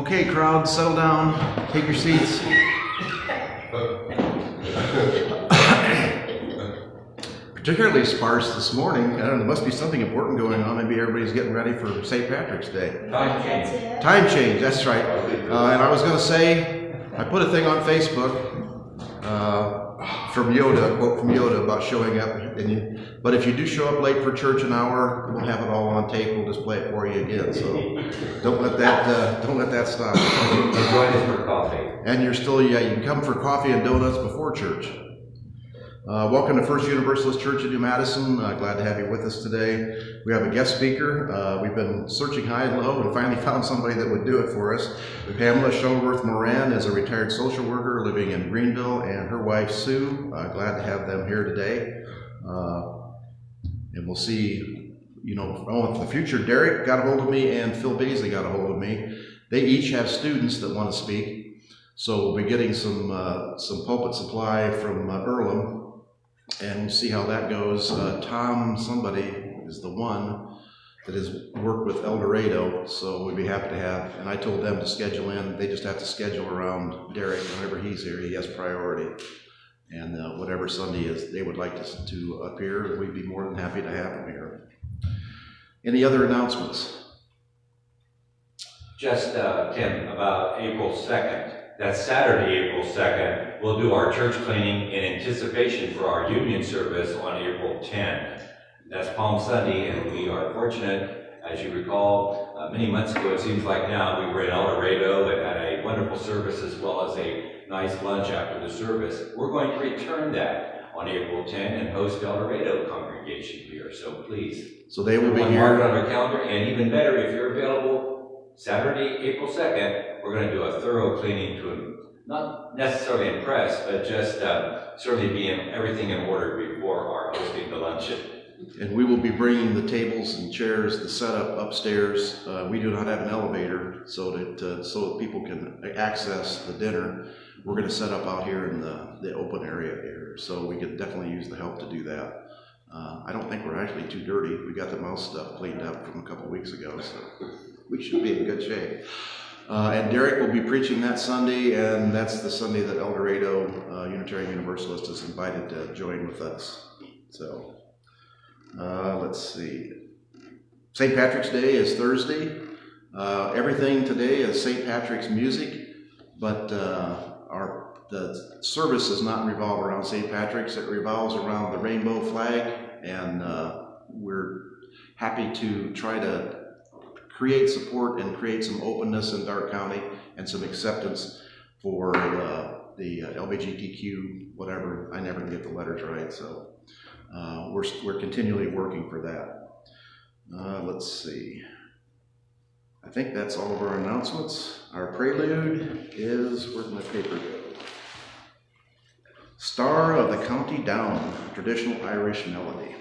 Okay, crowd, settle down, take your seats. Particularly sparse this morning. I don't know, there must be something important going on. Maybe everybody's getting ready for St. Patrick's Day. Time change. Time change, that's right. And I was going to say, I put a thing on Facebook from Yoda, a quote from Yoda about showing up. But if you do show up late for church an hour, we'll have it all on tape. We'll just play it for you again. So don't let that stop. And join us for coffee. And you're still, you can come for coffee and donuts before church. Welcome to First Universalist Church in New Madison. Glad to have you with us today. We have a guest speaker. We've been searching high and low and finally found somebody that would do it for us. Pamela Shuttleworth Moran is a retired social worker living in Greenville, and her wife Sue. Glad to have them here today. And we'll see, in the future, Derek got a hold of me and Phil Baisley got a hold of me. They each have students that want to speak. So we'll be getting some pulpit supply from Earlham. And we'll see how that goes. Tom, somebody, is the one that has worked with El Dorado, so we'd be happy to have, and I told them to schedule in. They just have to schedule around Derek. Whenever he's here, he has priority. And whatever Sunday is, they would like to appear, we'd be more than happy to have him here. Any other announcements? Just, Tim, about April 2nd. That's Saturday, April 2nd. We'll do our church cleaning in anticipation for our union service on April 10th. That's Palm Sunday, and we are fortunate, as you recall, many months ago, it seems like now, we were in El Dorado and had a wonderful service as well as a nice lunch after the service. We're going to return that on April 10th and host El Dorado congregation here, so please. So they will be here. Mark it on our calendar, and even better, if you're available Saturday, April 2nd, we're going to do a thorough cleaning to not necessarily impress, but just certainly be in everything in order before our hosting the luncheon. And we will be bringing the tables and chairs, the setup upstairs. We do not have an elevator, so that people can access the dinner. We're going to set up out here in the open area here, so we could definitely use the help to do that. I don't think we're actually too dirty. We got the mouse stuff cleaned up from a couple weeks ago, so we should be in good shape. And Derek will be preaching that Sunday, and that's the Sunday that El Dorado Unitarian Universalist is invited to join with us. So let's see. St. Patrick's Day is Thursday. Everything today is St. Patrick's music, but the service does not revolve around St. Patrick's. It revolves around the rainbow flag, and we're happy to try to create support and create some openness in Darke County and some acceptance for the LGBTQ, whatever. I never get the letters right, so we're continually working for that. Let's see. I think that's all of our announcements. Our prelude is, where did my paper go? Star of the County Down, traditional Irish melody.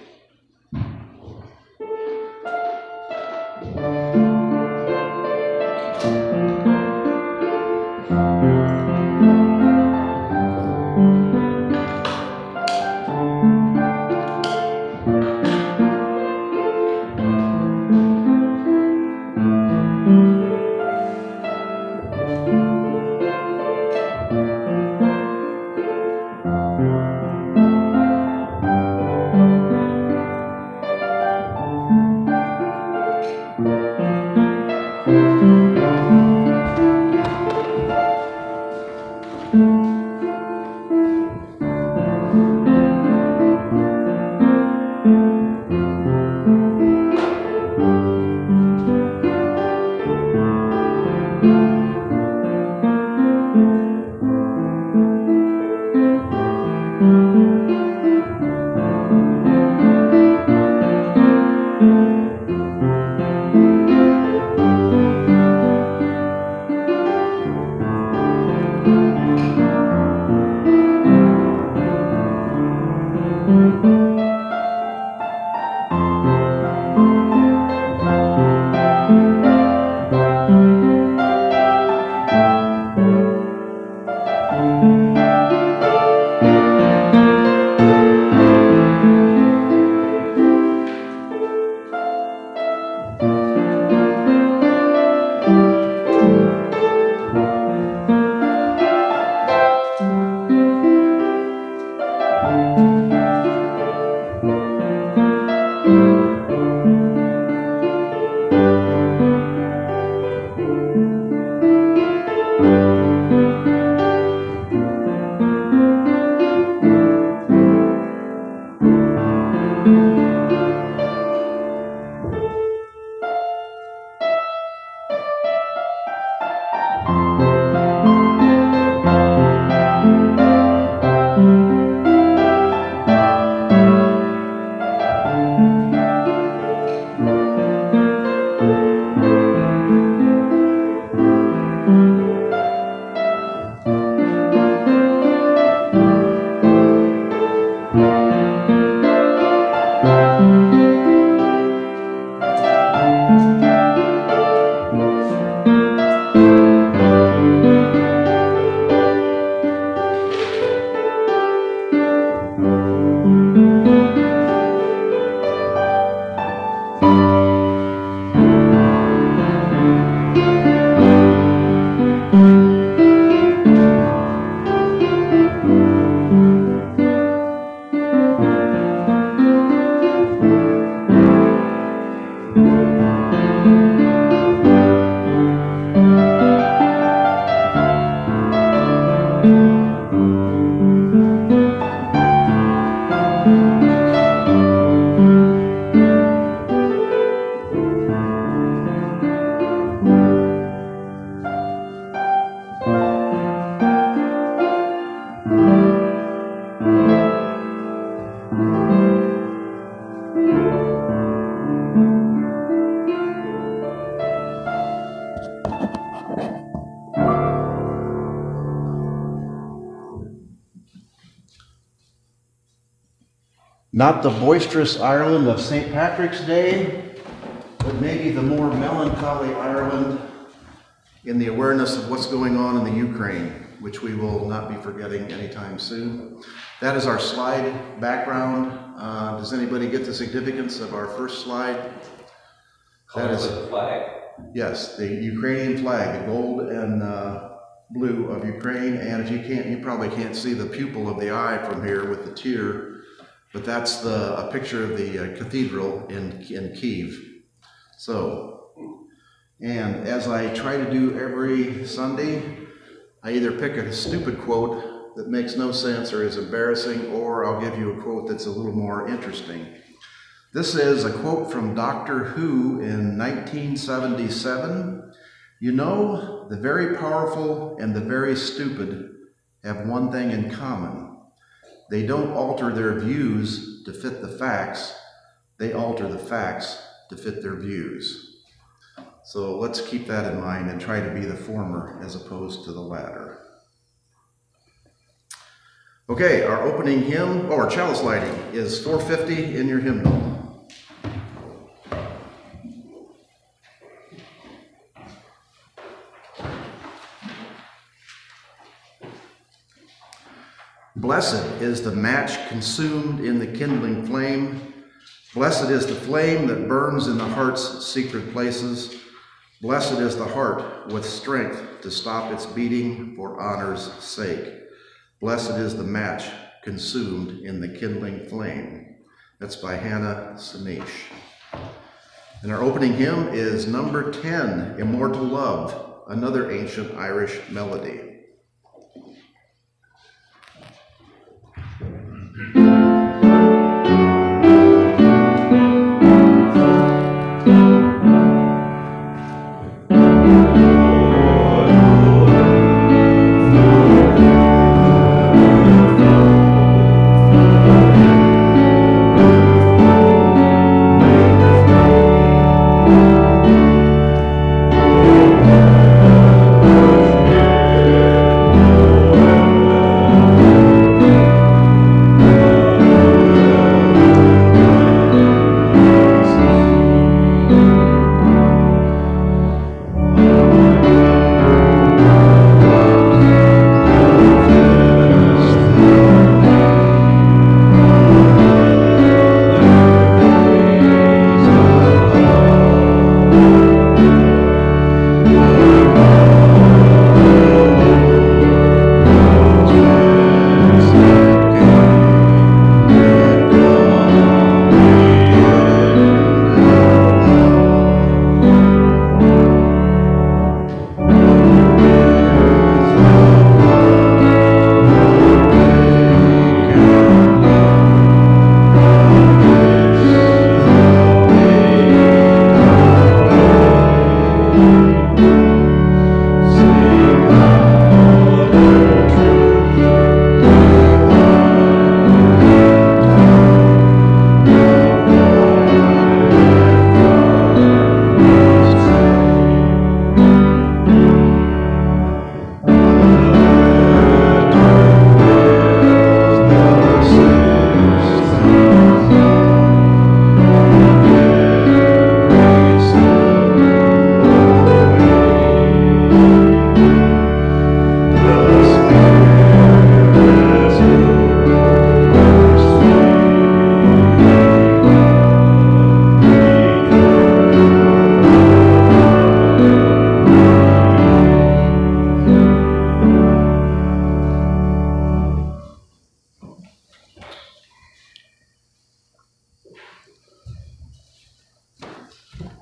Not the boisterous Ireland of St. Patrick's Day, but maybe the more melancholy Ireland in the awareness of what's going on in the Ukraine, which we will not be forgetting anytime soon. That is our slide background. Does anybody get the significance of our first slide? That is the flag. Yes, the Ukrainian flag, the gold and blue of Ukraine. And if you probably can't see the pupil of the eye from here with the tear, but that's a picture of the cathedral in Kiev. So, and as I try to do every Sunday, I either pick a stupid quote that makes no sense or is embarrassing, or I'll give you a quote that's a little more interesting. This is a quote from Doctor Who in 1977. You know, the very powerful and the very stupid have one thing in common. They don't alter their views to fit the facts. They alter the facts to fit their views. So let's keep that in mind and try to be the former as opposed to the latter. Okay, our opening hymn, or chalice lighting, is 450 in your hymnal. Blessed is the match consumed in the kindling flame. Blessed is the flame that burns in the heart's secret places. Blessed is the heart with strength to stop its beating for honor's sake. Blessed is the match consumed in the kindling flame. That's by Hannah Sanish. And our opening hymn is number 10, Immortal Love, another ancient Irish melody.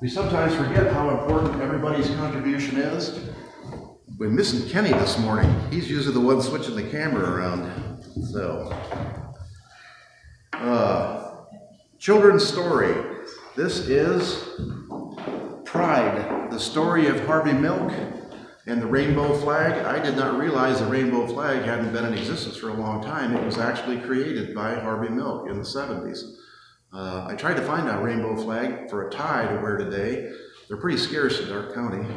We sometimes forget how important everybody's contribution is. We're missing Kenny this morning. He's usually the one switching the camera around. So, children's story. This is Pride, the story of Harvey Milk and the rainbow flag. I did not realize the rainbow flag hadn't been in existence for a long time. It was actually created by Harvey Milk in the 70s. I tried to find a rainbow flag for a tie to wear today. They're pretty scarce in Dark County.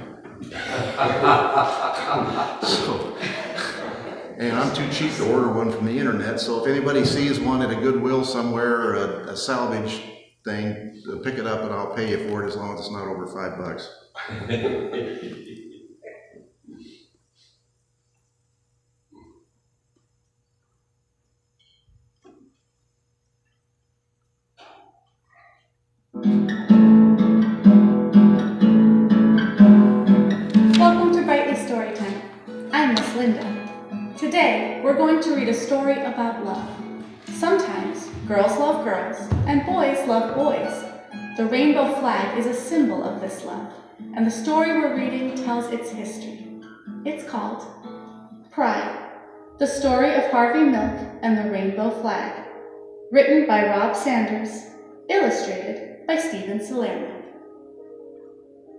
And I'm too cheap to order one from the internet, so if anybody sees one at a Goodwill somewhere or a salvage thing, pick it up and I'll pay you for it as long as it's not over $5. Welcome to Brightly Storytime. I'm Miss Linda. Today, we're going to read a story about love. Sometimes, girls love girls, and boys love boys. The rainbow flag is a symbol of this love, and the story we're reading tells its history. It's called Pride, the story of Harvey Milk and the rainbow flag. Written by Rob Sanders, illustrated by Stephen Salerno.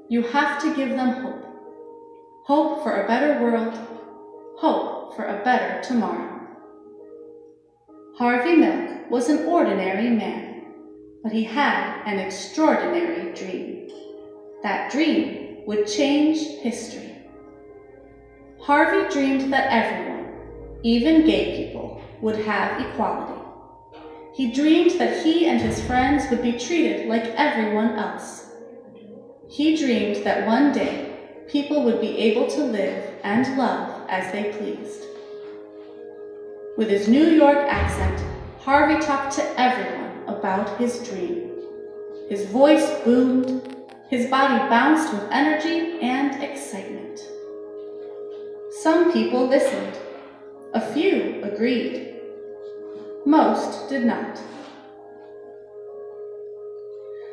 You have to give them hope. Hope for a better world. Hope for a better tomorrow. Harvey Milk was an ordinary man, but he had an extraordinary dream. That dream would change history. Harvey dreamed that everyone, even gay people, would have equality. He dreamed that he and his friends would be treated like everyone else. He dreamed that one day people would be able to live and love as they pleased. With his New York accent, Harvey talked to everyone about his dream. His voice boomed, his body bounced with energy and excitement. Some people listened. A few agreed. Most did not.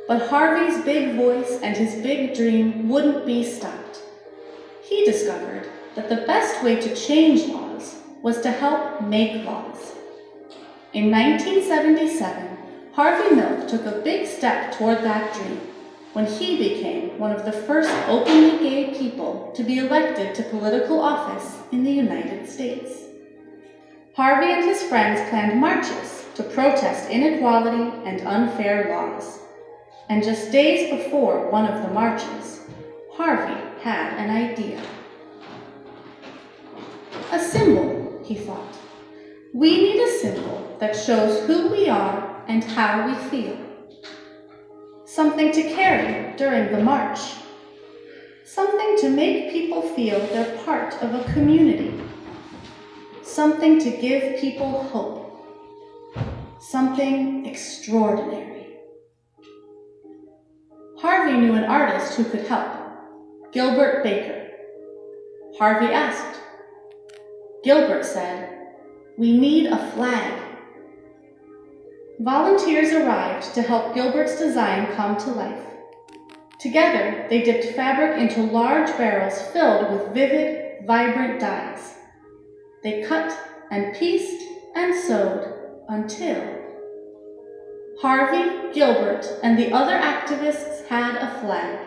But Harvey's big voice and his big dream wouldn't be stopped. He discovered that the best way to change laws was to help make laws. In 1977, Harvey Milk took a big step toward that dream when he became one of the first openly gay people to be elected to political office in the United States. Harvey and his friends planned marches to protest inequality and unfair laws. And just days before one of the marches, Harvey had an idea. A symbol, he thought. We need a symbol that shows who we are and how we feel. Something to carry during the march. Something to make people feel they're part of a community. Something to give people hope. Something extraordinary. Harvey knew an artist who could help, Gilbert Baker. Harvey asked. Gilbert said, "We need a flag." Volunteers arrived to help Gilbert's design come to life. Together, they dipped fabric into large barrels filled with vivid, vibrant dyes. They cut and pieced and sewed until Harvey, Gilbert, and the other activists had a flag.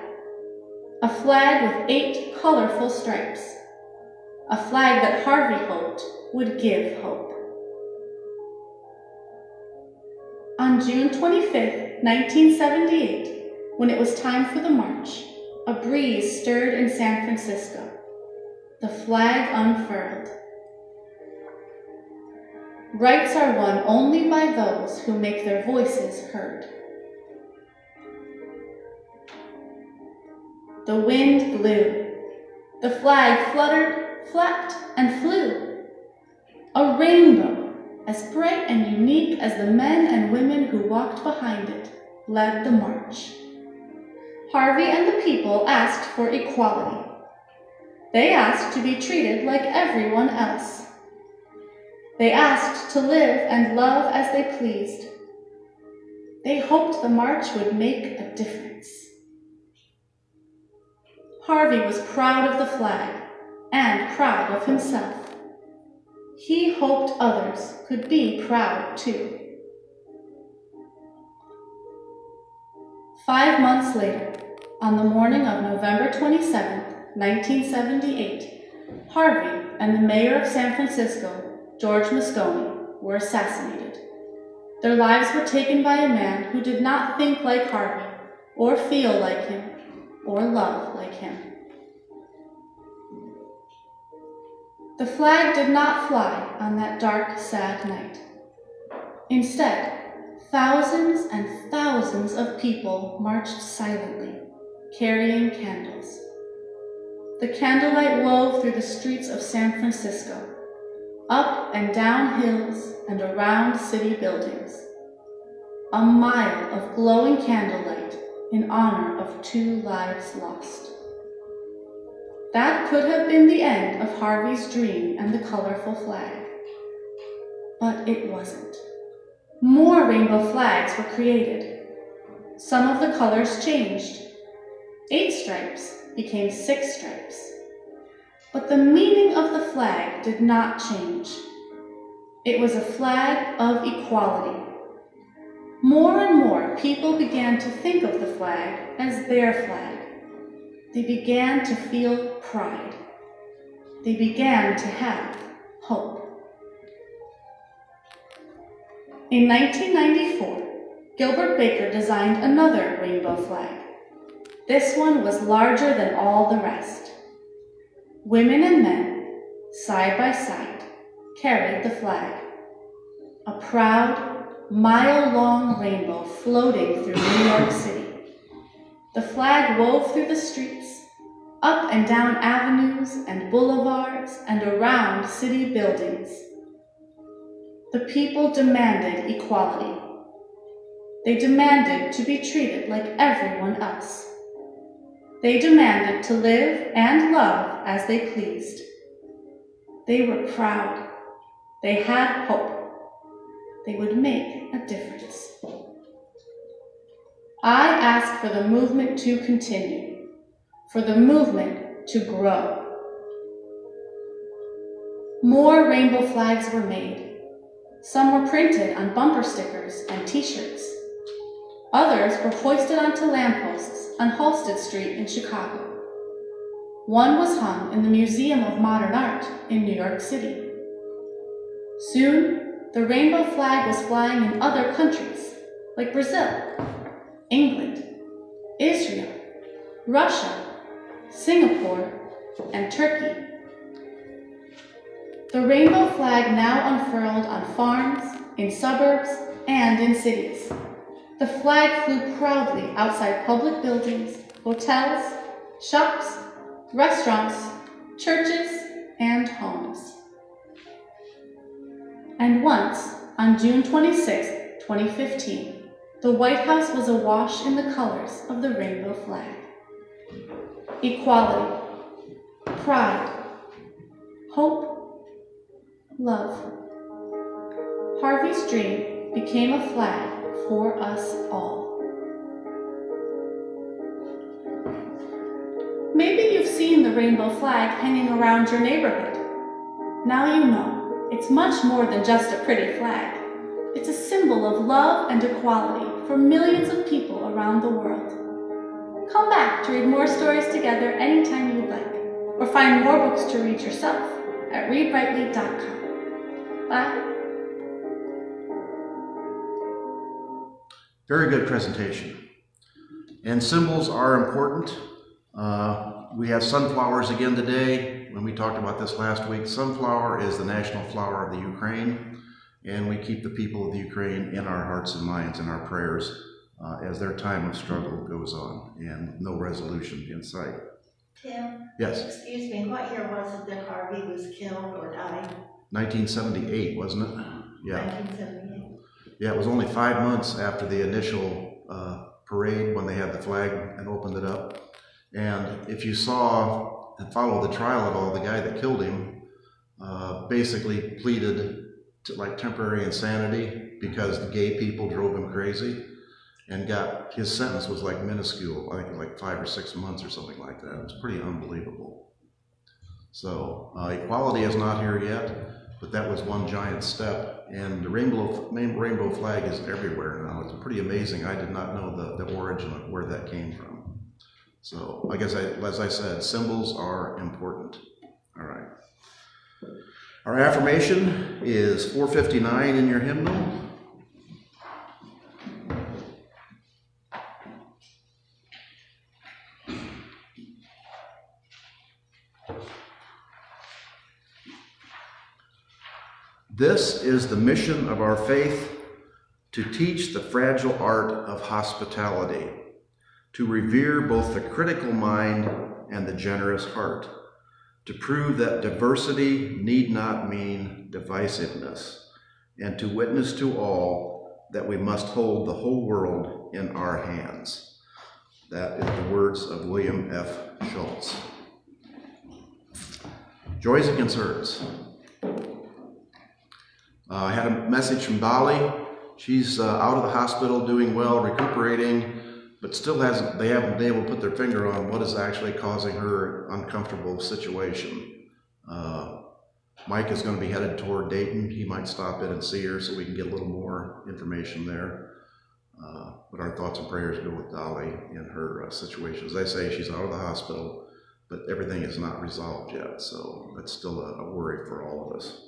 A flag with 8 colorful stripes. A flag that Harvey hoped would give hope. On June 25, 1978, when it was time for the march, a breeze stirred in San Francisco. The flag unfurled. Rights are won only by those who make their voices heard. The wind blew. The flag fluttered, flapped, and flew. A rainbow, as bright and unique as the men and women who walked behind it, led the march. Harvey and the people asked for equality. They asked to be treated like everyone else. They asked to live and love as they pleased. They hoped the march would make a difference. Harvey was proud of the flag. and proud of himself. He hoped others could be proud too. 5 months later, on the morning of November 27, 1978, Harvey and the mayor of San Francisco, George Moscone, were assassinated. Their lives were taken by a man who did not think like Harvey, or feel like him, or love like him. The flag did not fly on that dark, sad night. Instead, thousands and thousands of people marched silently, carrying candles. The candlelight wove through the streets of San Francisco, up and down hills and around city buildings. A mile of glowing candlelight in honor of 2 lives lost. That could have been the end of Harvey's dream and the colorful flag. But it wasn't. More rainbow flags were created. Some of the colors changed. 8 stripes became 6 stripes. But the meaning of the flag did not change. It was a flag of equality. More and more people began to think of the flag as their flag. They began to feel pride. They began to have hope. In 1994, Gilbert Baker designed another rainbow flag. This one was larger than all the rest. Women and men, side by side, carried the flag. A proud, mile-long rainbow floating through New York City. The flag wove through the streets, up and down avenues and boulevards and around city buildings. The people demanded equality. They demanded to be treated like everyone else. They demanded to live and love as they pleased. They were proud. They had hope. They would make a difference. I ask for the movement to continue, for the movement to grow. More rainbow flags were made. Some were printed on bumper stickers and t-shirts. Others were hoisted onto lampposts on Halsted Street in Chicago. One was hung in the Museum of Modern Art in New York City. Soon, the rainbow flag was flying in other countries, like Brazil, England, Israel, Russia, Singapore, and Turkey. The rainbow flag now unfurled on farms, in suburbs, and in cities. The flag flew proudly outside public buildings, hotels, shops, restaurants, churches, and homes. And once, on June 26, 2015, the White House was awash in the colors of the rainbow flag. Equality, pride, hope, love. Harvey's dream became a flag for us all. Maybe you've seen the rainbow flag hanging around your neighborhood. Now you know it's much more than just a pretty flag. It's a symbol of love and equality for millions of people around the world. Come back to read more stories together anytime you'd like, or find more books to read yourself at readbrightly.com. Bye. Very good presentation. And symbols are important. We have sunflowers again today. When we talked about this last week, sunflower is the national flower of the Ukraine, and we keep the people of the Ukraine in our hearts and minds and our prayers as their time of struggle goes on and no resolution in sight. Tim? Yes? Excuse me, what year was it that Harvey was killed or died? 1978, wasn't it? Yeah. 1978. Yeah, it was only 5 months after the initial parade when they had the flag and opened it up. And if you saw and followed the trial at all, the guy that killed him basically pleaded to like temporary insanity because the gay people drove him crazy, and got his sentence was like minuscule, I think like 5 or 6 months or something like that. It was pretty unbelievable. So equality is not here yet, but that was one giant step. And the rainbow flag is everywhere now. It's pretty amazing. I did not know the origin of where that came from. So I guess, as I said, symbols are important. All right. Our affirmation is 459 in your hymnal. This is the mission of our faith, to teach the fragile art of hospitality, to revere both the critical mind and the generous heart, to prove that diversity need not mean divisiveness, and to witness to all that we must hold the whole world in our hands. That is the words of William F. Schultz. Joys and concerns. I had a message from Dolly. She's out of the hospital, doing well, recuperating, but still they haven't been able to put their finger on what is actually causing her uncomfortable situation. Mike is going to be headed toward Dayton. He might stop in and see her so we can get a little more information there. But our thoughts and prayers go with Dolly in her situation. As I say, she's out of the hospital, but everything is not resolved yet, so that's still a worry for all of us.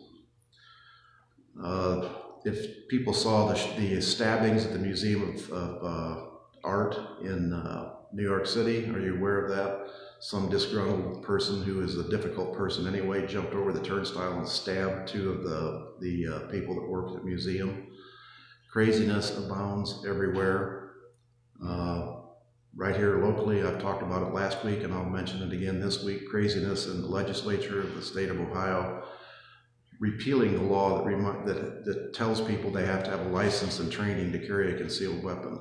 If people saw the stabbings at the Museum of Art in New York City, are you aware of that? Some disgruntled person, who is a difficult person anyway, jumped over the turnstile and stabbed two of the people that worked at the museum. Craziness abounds everywhere. Right here locally, I've talked about it last week and I'll mention it again this week. Craziness in the legislature of the state of Ohio, repealing the law that tells people they have to have a license and training to carry a concealed weapon.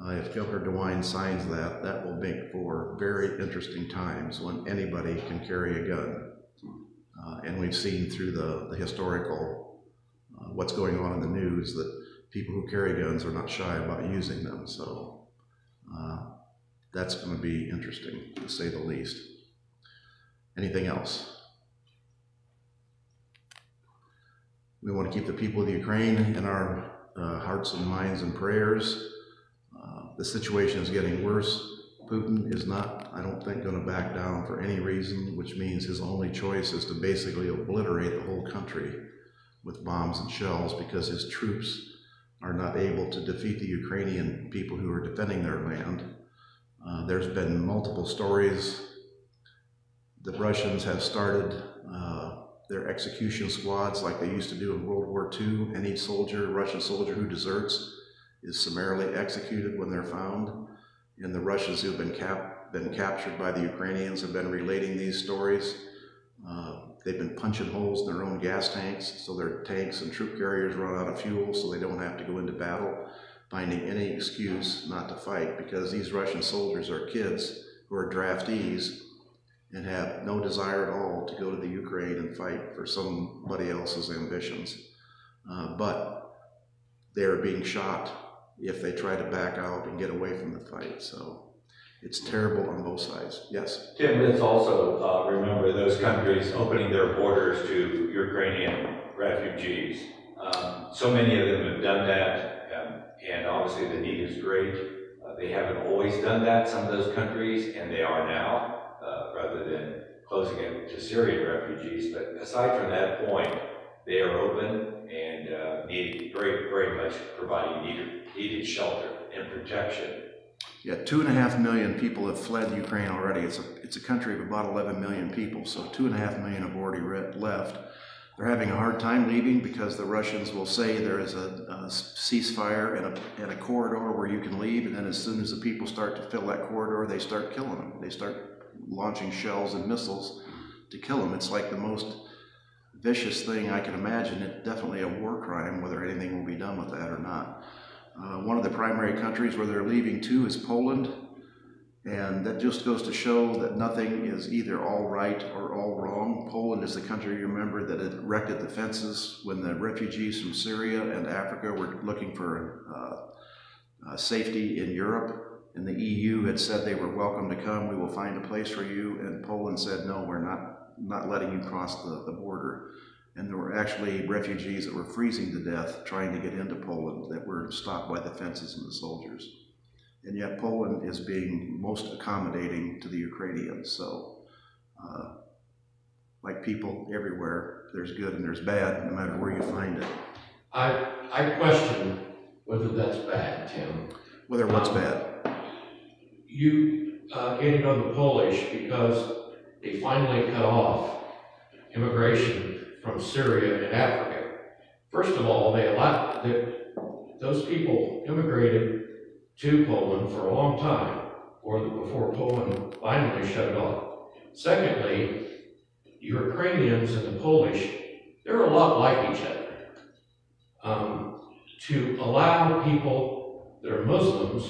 If Governor DeWine signs that, that will make for very interesting times when anybody can carry a gun. And we've seen through the historical, what's going on in the news, that people who carry guns are not shy about using them. So that's going to be interesting, to say the least. Anything else? We want to keep the people of the Ukraine in our hearts and minds and prayers. The situation is getting worse. Putin is not, I don't think, going to back down for any reason, which means his only choice is to basically obliterate the whole country with bombs and shells, because his troops are not able to defeat the Ukrainian people who are defending their land. There's been multiple stories. The Russians have started their execution squads like they used to do in World War II. Any Russian soldier who deserts is summarily executed when they're found. And the Russians who have been captured by the Ukrainians have been relating these stories. They've been punching holes in their own gas tanks, so their tanks and troop carriers run out of fuel so they don't have to go into battle, finding any excuse not to fight, because these Russian soldiers are kids who are draftees and have no desire at all to go to the Ukraine and fight for somebody else's ambitions. But they're being shot if they try to back out and get away from the fight. So it's terrible on both sides. Yes? Tim, let's also remember those countries opening their borders to Ukrainian refugees. So many of them have done that, and obviously the need is great. They haven't always done that, some of those countries, and they are now, rather than closing it to Syrian refugees. But aside from that point, they are open and very, very much providing needed shelter and protection. Yeah, 2.5 million people have fled Ukraine already. It's a country of about 11 million people, so 2.5 million have already left. They're having a hard time leaving because the Russians will say there is a ceasefire and a corridor where you can leave, and then as soon as the people start to fill that corridor, they start killing them. They start launching shells and missiles to kill them. It's like the most vicious thing I can imagine. It's definitely a war crime, whether anything will be done with that or not. One of the primary countries where they're leaving to is Poland, and that just goes to show that nothing is either all right or all wrong. Poland is the country, you remember, that had erected the fences when the refugees from Syria and Africa were looking for safety in Europe, and the EU had said they were welcome to come, we will find a place for you, and Poland said, no, we're not not letting you cross the border. And there were actually refugees that were freezing to death trying to get into Poland that were stopped by the fences and the soldiers. And yet Poland is being most accommodating to the Ukrainians. So, like people everywhere, there's good and there's bad, no matter where you find it. I question whether that's bad, Tim. Whether what's bad? You getting on the Polish because they finally cut off immigration from Syria and Africa. First of all, those people immigrated to Poland for a long time, before Poland finally shut it off. Secondly, Ukrainians and the Polish, they're a lot like each other. To allow people that are Muslims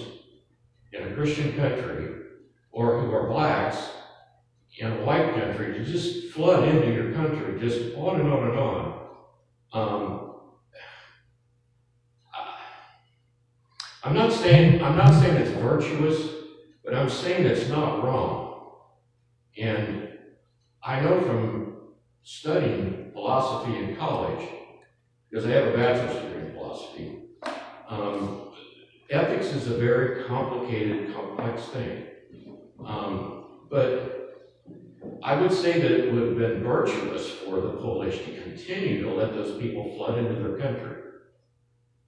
in a Christian country or who are blacks in a white country to just flood into your country, just on and on and on. I'm not saying it's virtuous, but I'm saying it's not wrong. And I know from studying philosophy in college, because I have a bachelor's degree in philosophy, ethics is a very complicated, complex thing. But I would say that it would have been virtuous for the Polish to continue to let those people flood into their country.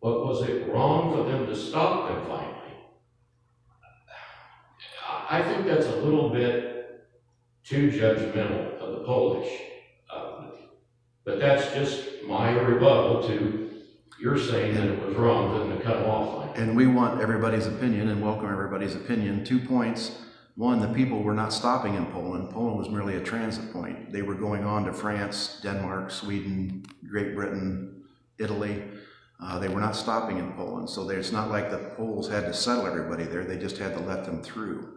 But was it wrong for them to stop them finally? I think that's a little bit too judgmental of the Polish. But that's just my rebuttal to your saying that it was wrong for them to cut them off. And we want everybody's opinion and welcome everybody's opinion. 2 points. One, the people were not stopping in Poland. Poland was merely a transit point. They were going on to France, Denmark, Sweden, Great Britain, Italy. They were not stopping in Poland. So it's not like the Poles had to settle everybody there. They just had to let them through.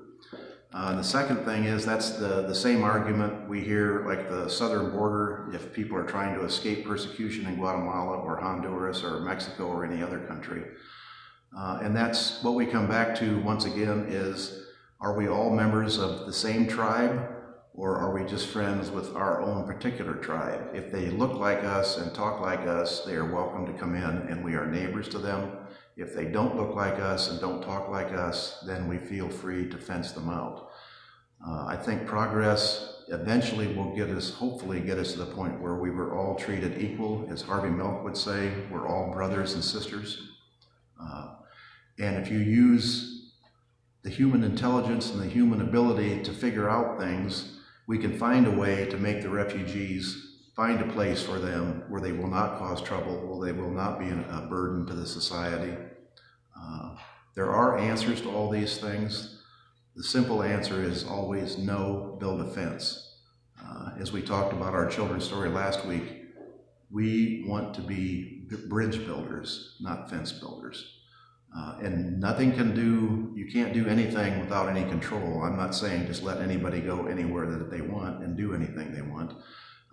The second thing is that's the same argument we hear, like the southern border, if people are trying to escape persecution in Guatemala or Honduras or Mexico or any other country. And that's what we come back to once again is, are we all members of the same tribe, or are we just friends with our own particular tribe? If they look like us and talk like us, they are welcome to come in and we are neighbors to them. If they don't look like us and don't talk like us, then we feel free to fence them out. I think progress eventually will hopefully get us to the point where we were all treated equal. As Harvey Milk would say, we're all brothers and sisters. And if you use the human intelligence and the human ability to figure out things, we can find a way to make the refugees find a place for them where they will not cause trouble, where they will not be a burden to the society. There are answers to all these things. The simple answer is always no, build a fence. As we talked about our children's story last week, we want to be bridge builders, not fence builders. And you can't do anything without any control. I'm not saying just let anybody go anywhere that they want and do anything they want.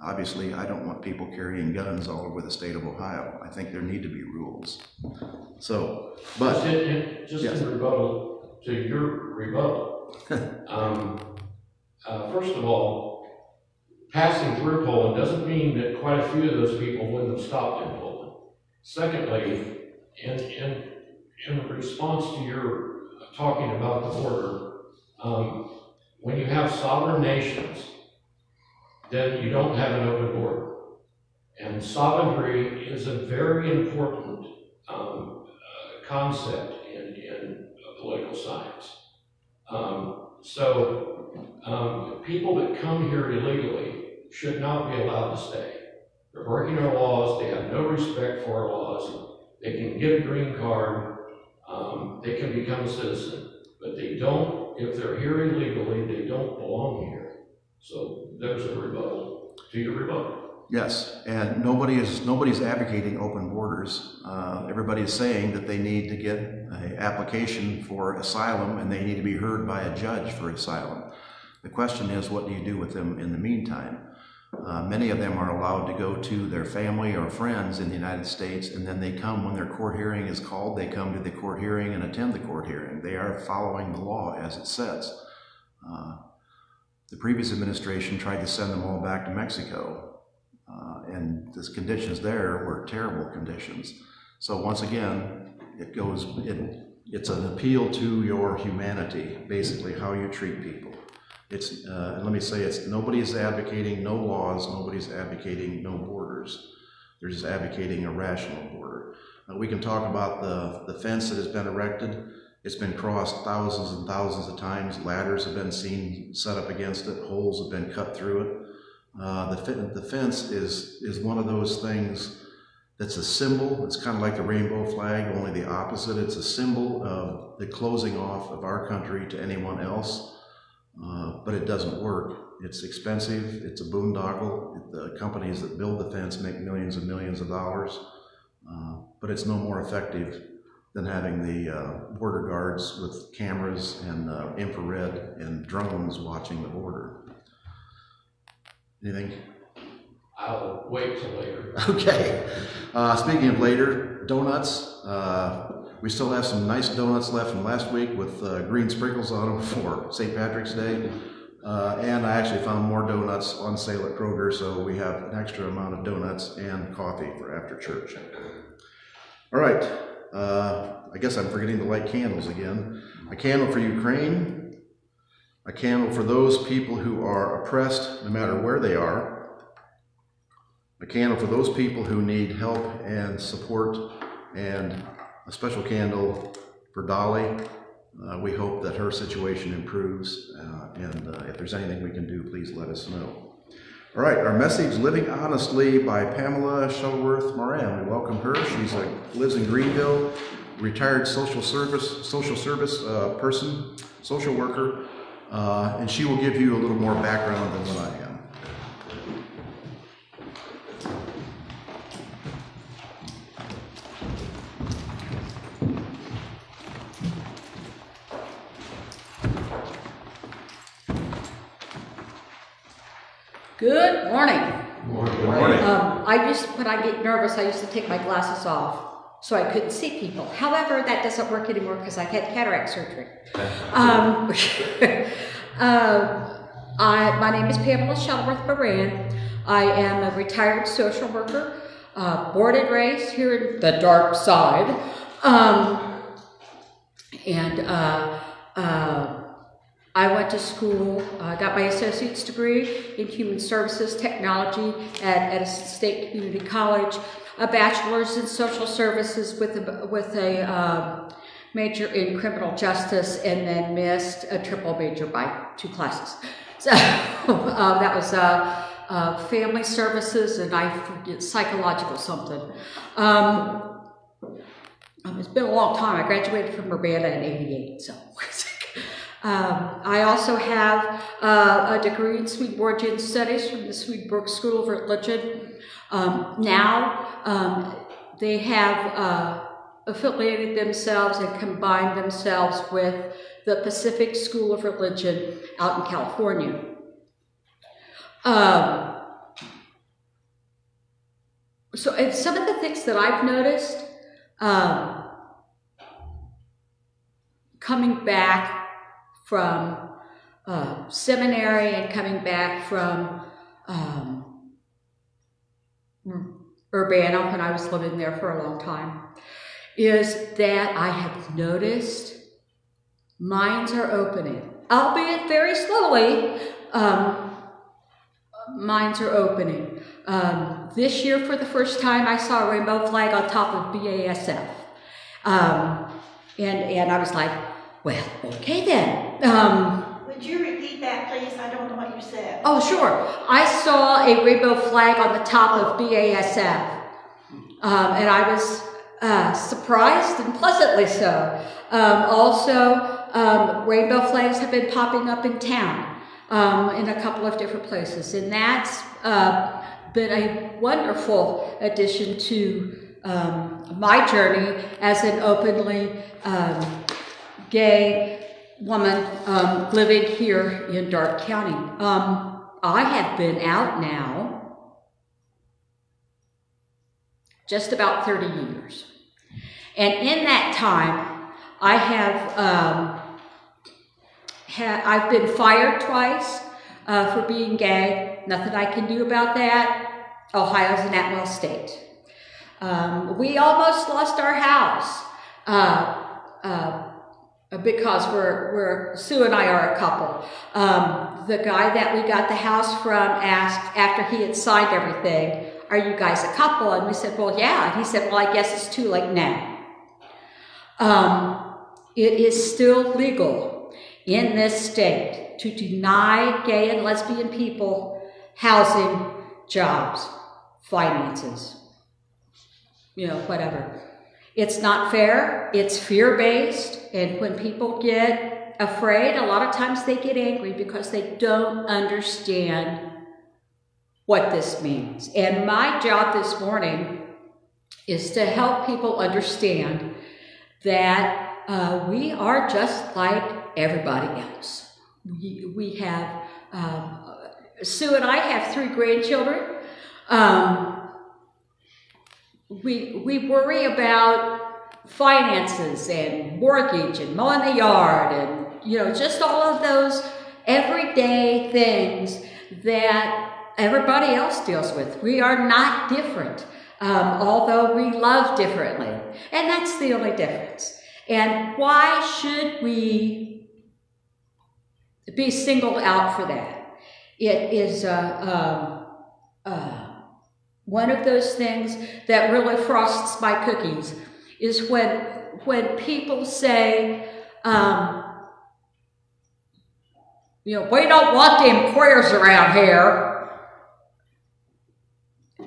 Obviously, I don't want people carrying guns all over the state of Ohio. I think there need to be rules. So, but... Just yes. In rebuttal to your rebuttal, first of all, passing through Poland doesn't mean that quite a few of those people wouldn't have stopped in Poland. Secondly, in response to your talking about the border, when you have sovereign nations, then you don't have an open border. And sovereignty is a very important concept in political science. So people that come here illegally should not be allowed to stay. They're breaking our laws, they have no respect for our laws, they can get a green card, they can become a citizen, but they don't, if they're here illegally, they don't belong here. So there's a rebuttal to your rebuttal. Yes, and nobody's advocating open borders. Everybody's saying that they need to get an application for asylum and they need to be heard by a judge for asylum. The question is, what do you do with them in the meantime? Many of them are allowed to go to their family or friends in the United States, and then they come when their court hearing is called, they come to the court hearing and attend the court hearing. They are following the law as it says. The previous administration tried to send them all back to Mexico, and the conditions there were terrible conditions. So once again, it's an appeal to your humanity, basically how you treat people. And let me say, nobody's advocating no laws, nobody's advocating no borders. They're just advocating a rational border. We can talk about the fence that has been erected. It's been crossed thousands and thousands of times. Ladders have been seen set up against it. Holes have been cut through it. The fence is one of those things that's a symbol. It's kind of like the rainbow flag, only the opposite. It's a symbol of the closing off of our country to anyone else. But it doesn't work. It's expensive. It's a boondoggle. The companies that build the fence make millions and millions of dollars. But it's no more effective than having the border guards with cameras and infrared and drones watching the border. Anything? I'll wait till later. Okay. Speaking of later, donuts. We still have some nice donuts left from last week with green sprinkles on them for St. Patrick's Day. And I actually found more donuts on sale at Kroger, so we have an extra amount of donuts and coffee for after church. All right. I guess I'm forgetting to light candles again. A candle for Ukraine. A candle for those people who are oppressed, no matter where they are. A candle for those people who need help and support, and a special candle for Dolly. We hope that her situation improves, and if there's anything we can do, please let us know. All right, our message, Living Honestly by Pamela Shuttleworth Moran. We welcome her. She lives in Greenville, retired social service person, social worker, and she will give you a little more background than what I am. Good morning. Good morning. When I get nervous, I used to take my glasses off so I couldn't see people. However, that doesn't work anymore because I've had cataract surgery. My name is Pamela Shuttleworth Moran. I am a retired social worker, born and raised here in the dark side. I went to school, got my associate's degree in human services technology at Madison State Community College, a bachelor's in social services with a major in criminal justice, and then missed a triple major by 2 classes. So that was family services, and I forget psychological something. It's been a long time. I graduated from Urbana in '88, so. I also have a degree in Swedenborgian Studies from the Swedenborg School of Religion. Now they have affiliated themselves and combined themselves with the Pacific School of Religion out in California. And some of the things that I've noticed coming back from seminary and coming back from Urbana when I was living there for a long time, is that I have noticed minds are opening, albeit very slowly. Minds are opening. This year, for the first time, I saw a rainbow flag on top of BASF, and I was like, well, okay then. Would you repeat that, please? I don't know what you said. Oh, sure. I saw a rainbow flag on the top of BASF, and I was surprised and pleasantly so. Also, rainbow flags have been popping up in town in a couple of different places, and that's been a wonderful addition to my journey as an openly gay woman living here in Darke County. I have been out now just about 30 years. And in that time, I have I've been fired twice. for being gay. Nothing I can do about that. Ohio's an at-will state. We almost lost our house because Sue and I are a couple. The guy that we got the house from asked, after he had signed everything, "Are you guys a couple?" And we said, "Well, yeah." And he said, "Well, I guess it's too late now." It is still legal in this state to deny gay and lesbian people housing, jobs, finances, whatever. It's not fair, it's fear-based, and when people get afraid, a lot of times they get angry because they don't understand what this means. And my job this morning is to help people understand that we are just like everybody else. We have, Sue and I have 3 grandchildren. We worry about finances and mortgage and mowing the yard and, just all of those everyday things that everybody else deals with. We are not different, although we love differently. And that's the only difference. And why should we be singled out for that? It is one of those things that really frosts my cookies is when people say, we don't want the employers around here.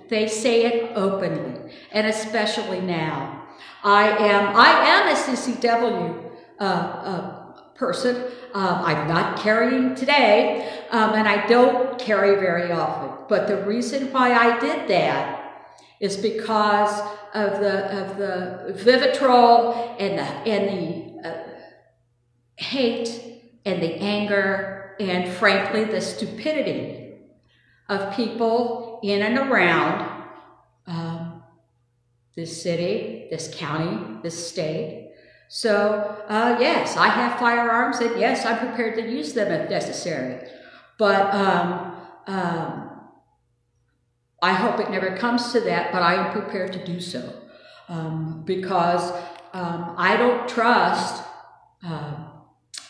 They say it openly, and especially now. I am a CCW person. I'm not carrying today, and I don't carry very often. But the reason why I did that is because of the vitriol and the hate and the anger and, frankly, the stupidity of people in and around this city, this county, this state. So, yes, I have firearms, and yes, I'm prepared to use them if necessary. But I hope it never comes to that, but I am prepared to do so. Because I don't trust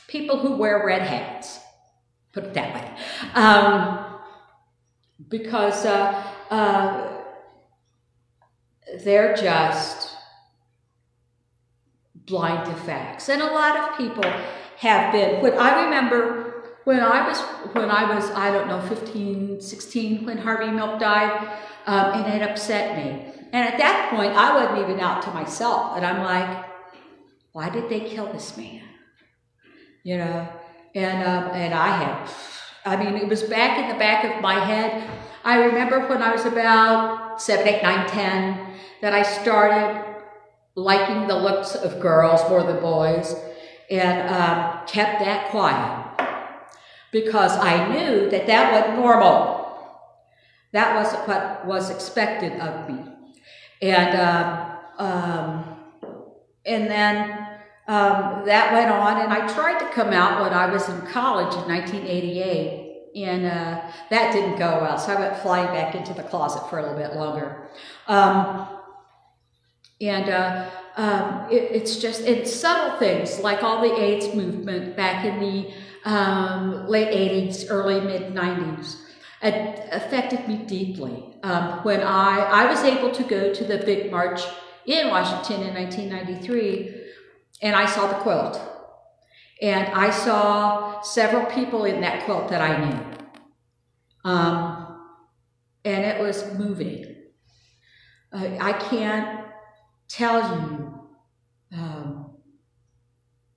people who wear red hats, put it that way. Because they're just blind to facts. And a lot of people have been. I remember when I was, I don't know, 15, 16, when Harvey Milk died, and it upset me. And at that point, I wasn't even out to myself. And I'm like, why did they kill this man? And it was back in the back of my head. I remember when I was about 7, 8, 9, 10, that I started liking the looks of girls more than boys, and kept that quiet because I knew that that wasn't normal. That wasn't what was expected of me. And then that went on, and I tried to come out when I was in college in 1988, and that didn't go well, so I went flying back into the closet for a little bit longer. It's subtle things like all the AIDS movement back in the late 80s, early mid-90s. It affected me deeply. When I was able to go to the big march in Washington in 1993, and I saw the quilt. And I saw several people in that quilt that I knew. And it was moving. I can't tell you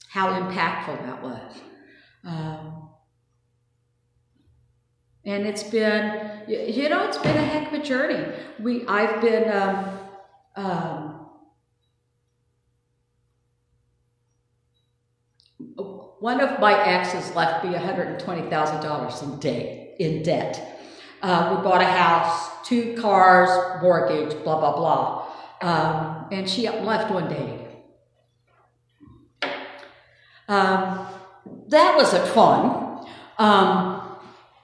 how impactful that was. And it's been, it's been a heck of a journey. I've been, one of my exes left me $120,000 in debt. We bought a house, 2 cars, mortgage, blah, blah, blah. And she left one day. That wasn't fun.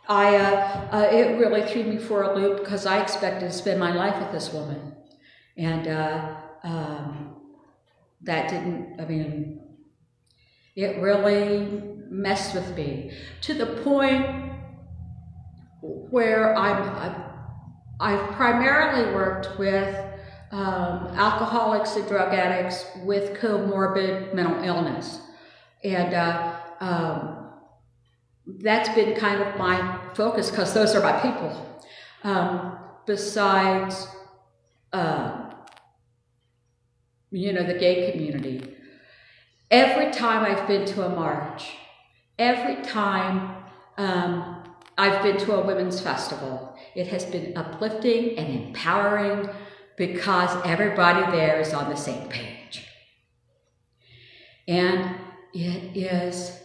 It really threw me for a loop because I expected to spend my life with this woman. And that didn't, I mean, it really messed with me to the point where I've primarily worked with alcoholics and drug addicts with comorbid mental illness. And that's been kind of my focus because those are my people. Besides, you know, the gay community. Every time I've been to a march, every time I've been to a women's festival, it has been uplifting and empowering because everybody there is on the same page. And it is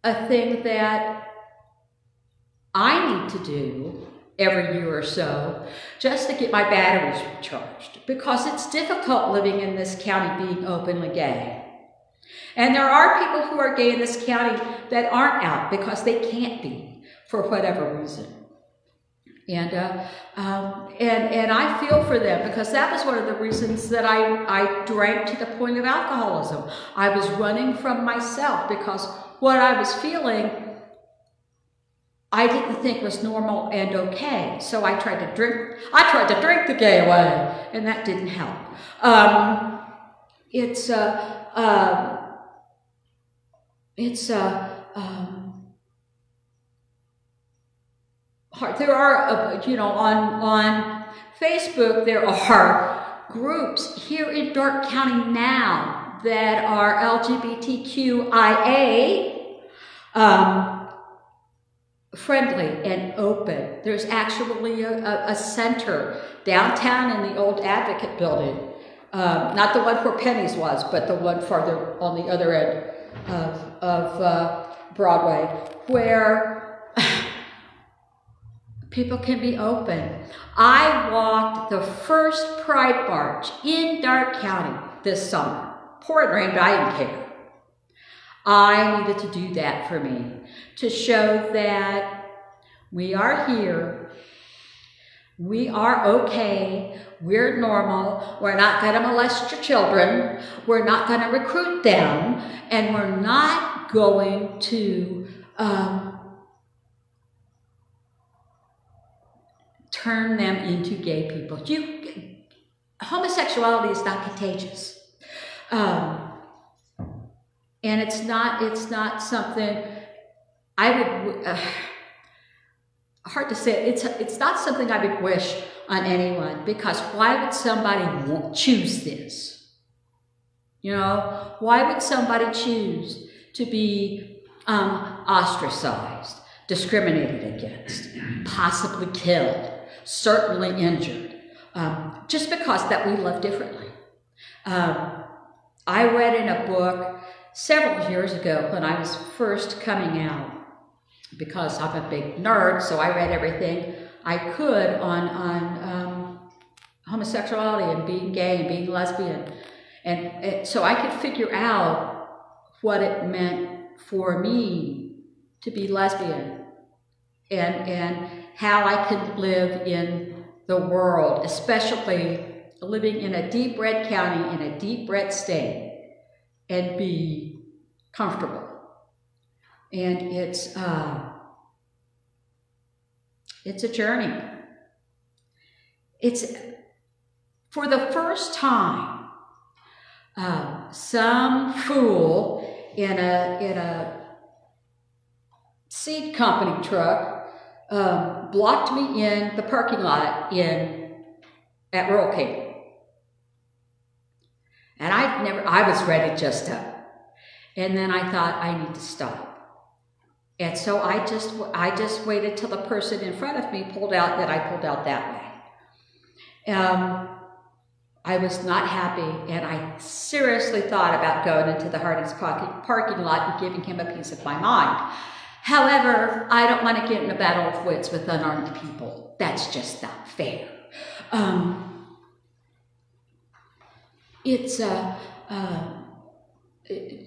a thing that I need to do every year or so just to get my batteries recharged, because it's difficult living in this county being openly gay. And there are people who are gay in this county that aren't out because they can't be for whatever reason. And I feel for them, because that was one of the reasons that I drank to the point of alcoholism. I was running from myself because what I was feeling I didn't think was normal and okay. So I tried to drink the gay away, and that didn't help. Hard. There are, you know, on Facebook, there are groups here in Darke County now that are LGBTQIA friendly and open. There's actually a center downtown in the old Advocate building, not the one where Penny's was, but the one farther on the other end of Broadway, where people can be open. I walked the first Pride March in Darke County this summer. Pouring rain, but I didn't care. I needed to do that for me, to show that we are here, we are okay, we're normal, we're not going to molest your children, we're not going to recruit them, and we're not going to turn them into gay people. Homosexuality is not contagious. And it's not something I would, hard to say, it's not something I would wish on anyone, because why would somebody choose this? You know, why would somebody choose to be ostracized, discriminated against, possibly killed, certainly injured, just because that we love differently? I read in a book several years ago when I was first coming out, because I'm a big nerd, so I read everything I could on homosexuality and being gay and being lesbian. And so I could figure out what it meant for me to be lesbian and how I could live in the world, especially living in a deep red county, in a deep red state, and be comfortable. And it's a journey. It's, for the first time, some fool in a seed company truck blocked me in the parking lot at Rural King. And I was ready just up. And then I thought, I need to stop. And so I just waited till the person in front of me pulled out, that I pulled out that way. I was not happy, and I seriously thought about going into the Hardee's parking lot and giving him a piece of my mind. However, I don't want to get in a battle of wits with unarmed people. That's just not fair.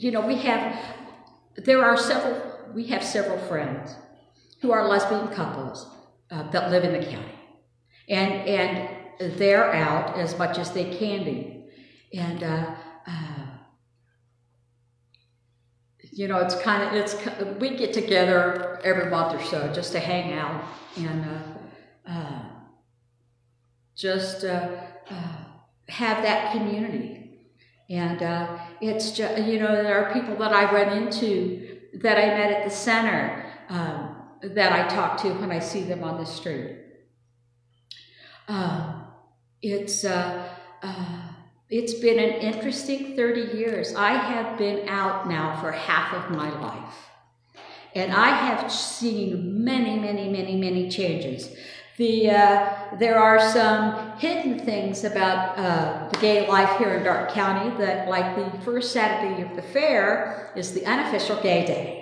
You know, there are several we have several friends who are lesbian couples that live in the county. And they're out as much as they can be. And, you know, we get together every month or so just to hang out and just have that community. And it's just, you know, there are people that I run into that I met at the center that I talk to when I see them on the street. It's been an interesting 30 years. I have been out now for half of my life. And I have seen many, many, many, many changes. There are some hidden things about the gay life here in Darke County that, like the first Saturday of the fair, is the unofficial gay day.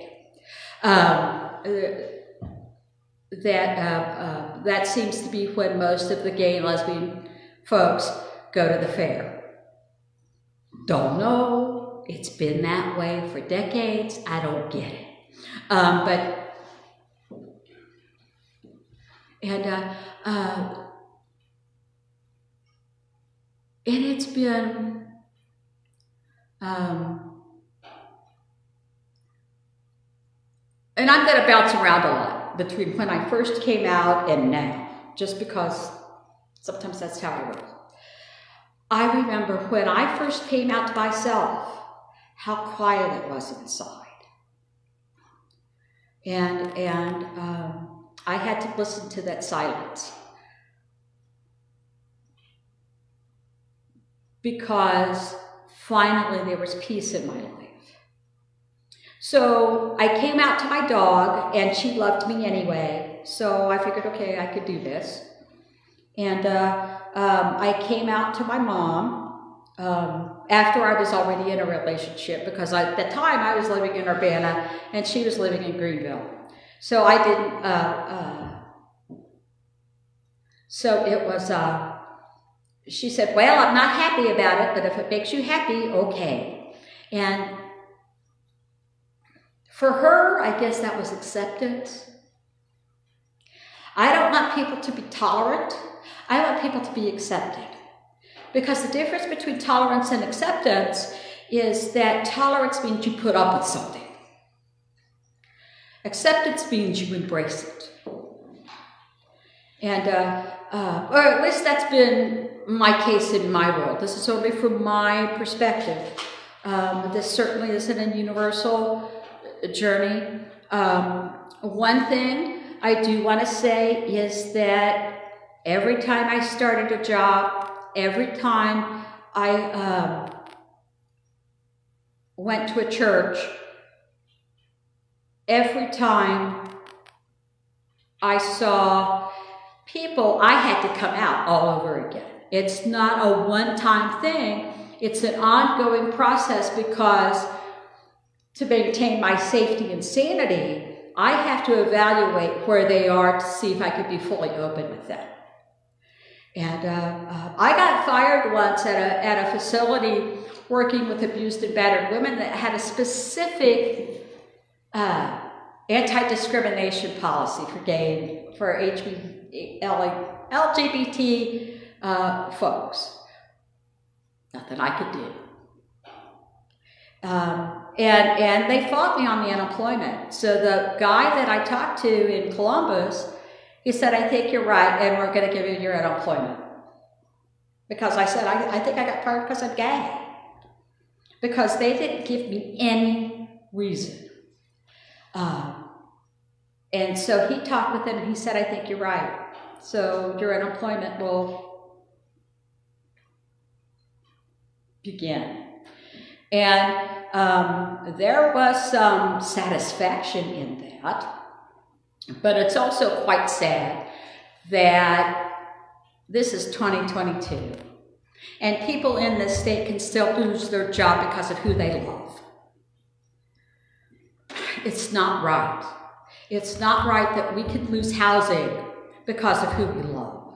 That seems to be when most of the gay and lesbian folks go to the fair. Don't know. It's been that way for decades. I don't get it. And it's been and I'm going to bounce around a lot between when I first came out and now, just because sometimes that's how I roll. I remember when I first came out to myself, how quiet it was inside. And I had to listen to that silence. Because finally there was peace in my life. So I came out to my dog, and she loved me anyway. So I figured, okay, I could do this. And I came out to my mom after I was already in a relationship, because at the time I was living in Urbana and she was living in Greenville. So I didn't, so it was, she said, well, I'm not happy about it, but if it makes you happy, okay. And for her, I guess that was acceptance. I don't want people to be tolerant. I want people to be accepted. Because the difference between tolerance and acceptance is that tolerance means you put up with something. Acceptance means you embrace it. And, or at least that's been my case in my world. This is only from my perspective. This certainly isn't a universal journey. One thing I do want to say is that every time I started a job, every time I went to a church, every time I saw people, I had to come out all over again. It's not a one-time thing. It's an ongoing process, because to maintain my safety and sanity, I have to evaluate where they are to see if I could be fully open with them. And I got fired once at a facility working with abused and battered women that had a specific anti-discrimination policy for gay, for LGBT folks. Nothing I could do. And they fought me on the unemployment. So the guy that I talked to in Columbus, he said, I think you're right, and we're going to give you your unemployment. Because I said, I think I got fired because I'm gay. Because they didn't give me any reason. And so he talked with them, and he said, I think you're right. So your unemployment will begin. And there was some satisfaction in that. But it's also quite sad that this is 2022, and people in this state can still lose their job because of who they love. It's not right. It's not right that we can lose housing because of who we love.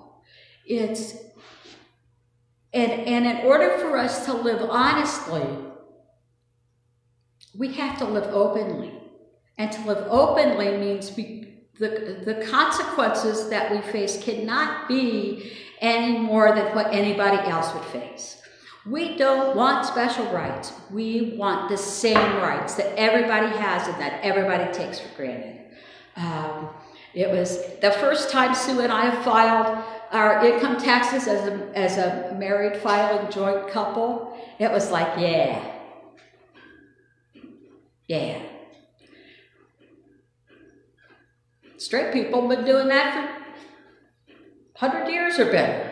And in order for us to live honestly, we have to live openly. And to live openly means the consequences that we face cannot be any more than what anybody else would face. We don't want special rights. We want the same rights that everybody has and that everybody takes for granted. It was the first time Sue and I filed our income taxes as a married filing joint couple. It was like, yeah. Straight people have been doing that for 100 years or better.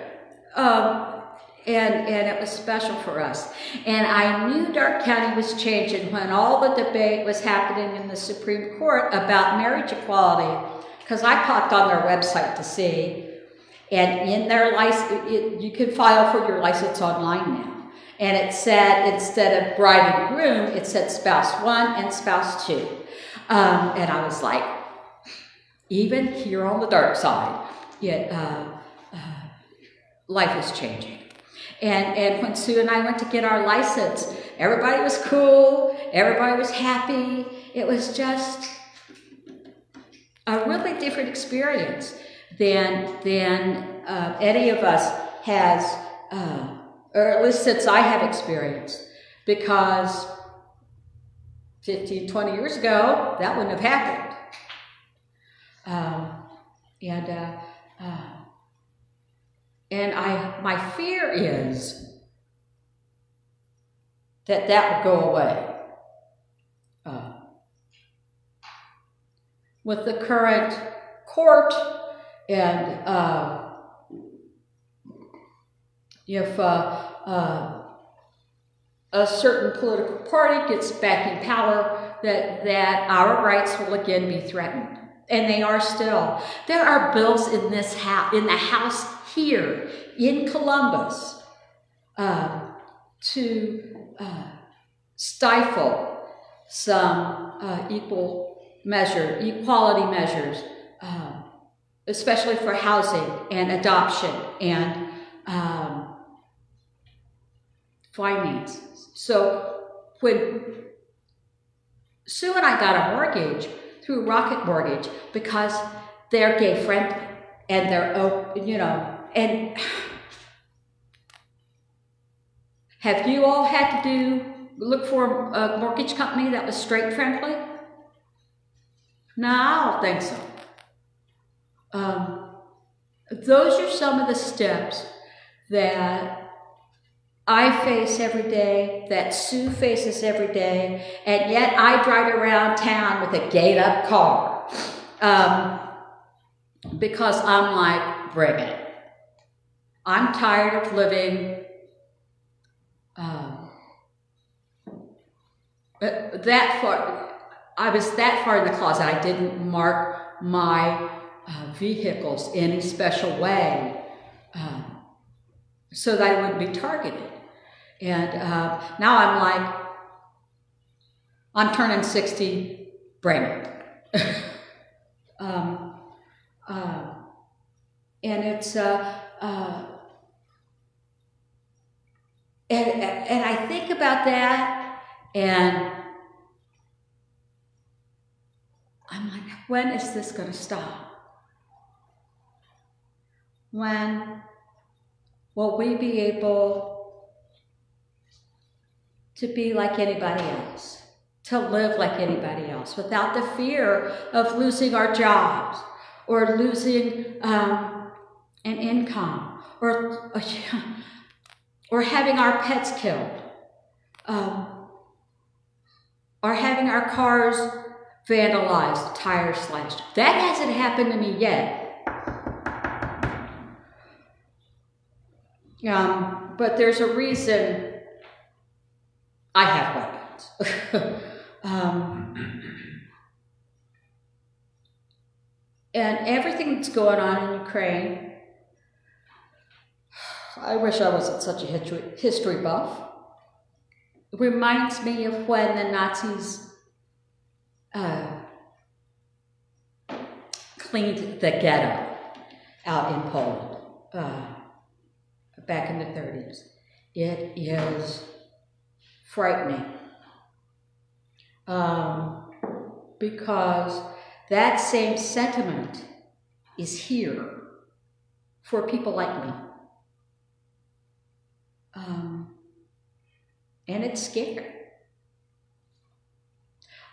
And it was special for us. And I knew Darke County was changing when all the debate was happening in the Supreme Court about marriage equality, because I popped on their website to see, and in their license, you can file for your license online now. And it said, instead of bride and groom, it said spouse 1 and spouse 2. And I was like, even here on the dark side, yet life is changing. And when Sue and I went to get our license, everybody was cool, everybody was happy. It was just a really different experience than any of us has, or at least since I have experienced, because 15, 20 years ago, that wouldn't have happened. My fear is that would go away. With the current court, and if a certain political party gets back in power, that our rights will again be threatened. And they are still. There are bills in this house, in the House here in Columbus, to stifle some equality measures, especially for housing and adoption and finances. So when Sue and I got a mortgage through Rocket Mortgage, because they're gay friendly and they're open, and have you all had to look for a mortgage company that was straight friendly? No, I don't think so. Those are some of the steps that I face every day, that Sue faces every day, and yet I drive around town with a gate-up car because I'm like, bring it. I'm tired of living that far. I was that far in the closet, I didn't mark my vehicles any special way so that I wouldn't be targeted. And now I'm like, I'm turning 60, bring it. And it's, and I think about that, and I'm like, when is this going to stop? When will we be able to be like anybody else, to live like anybody else, without the fear of losing our jobs, or losing an income, or having our pets killed, or having our cars vandalized, tires slashed. That hasn't happened to me yet. But there's a reason I have weapons. And everything that's going on in Ukraine, I wish I wasn't such a history buff. It reminds me of when the Nazis cleaned the ghetto out in Poland back in the 30s. It is frightening. because that same sentiment is here for people like me. And it's scary.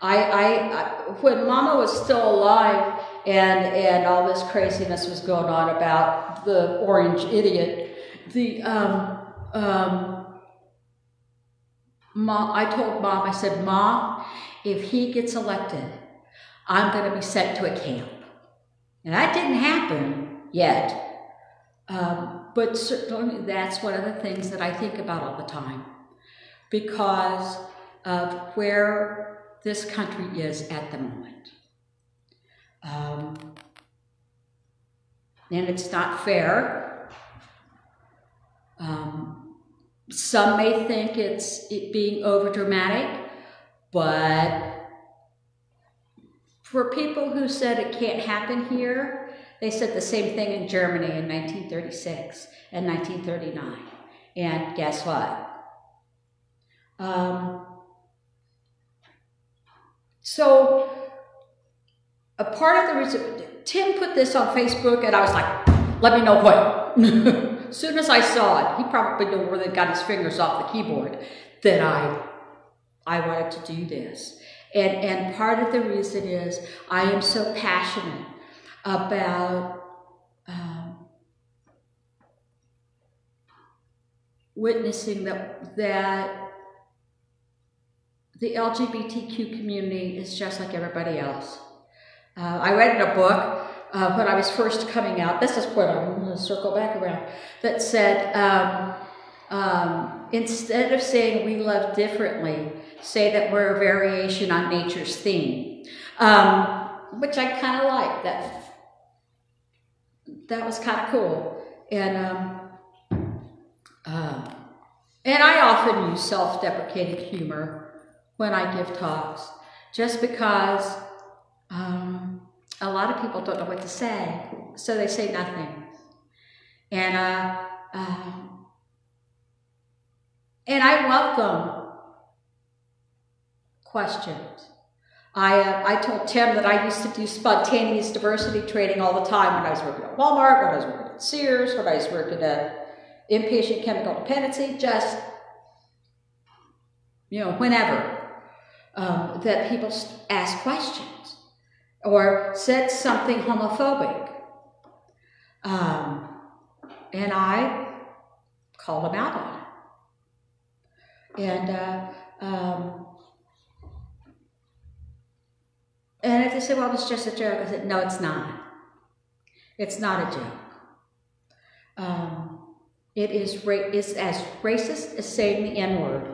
When Mama was still alive and all this craziness was going on about the orange idiot, I told Mom, I said, Mom, if he gets elected, I'm going to be sent to a camp. And that didn't happen yet. But certainly that's one of the things that I think about all the time because of where this country is at the moment. And it's not fair. Some may think it's being overdramatic, but for people who said it can't happen here, they said the same thing in Germany in 1936 and 1939. And guess what? So a part of the reason, Tim put this on Facebook and I was like, let me know what. As soon as I saw it, he probably knew where they got his fingers off the keyboard, that I wanted to do this. And part of the reason is I am so passionate about witnessing that the LGBTQ community is just like everybody else. I read in a book when I was first coming out, this is what I'm going to circle back around, that said, instead of saying we love differently, say that we're a variation on nature's theme, which I kind of like. That was kind of cool. And I often use self-deprecating humor when I give talks, just because a lot of people don't know what to say, so they say nothing. And I welcome questions. I told Tim that I used to do spontaneous diversity training all the time when I was working at Walmart, when I was working at Sears, when I was working at inpatient chemical dependency, just, whenever, that people ask questions or said something homophobic. And I called them out on it. And if they say, well, it's just a joke, I said, no, it's not. It's not a joke. It is as racist as saying the N-word.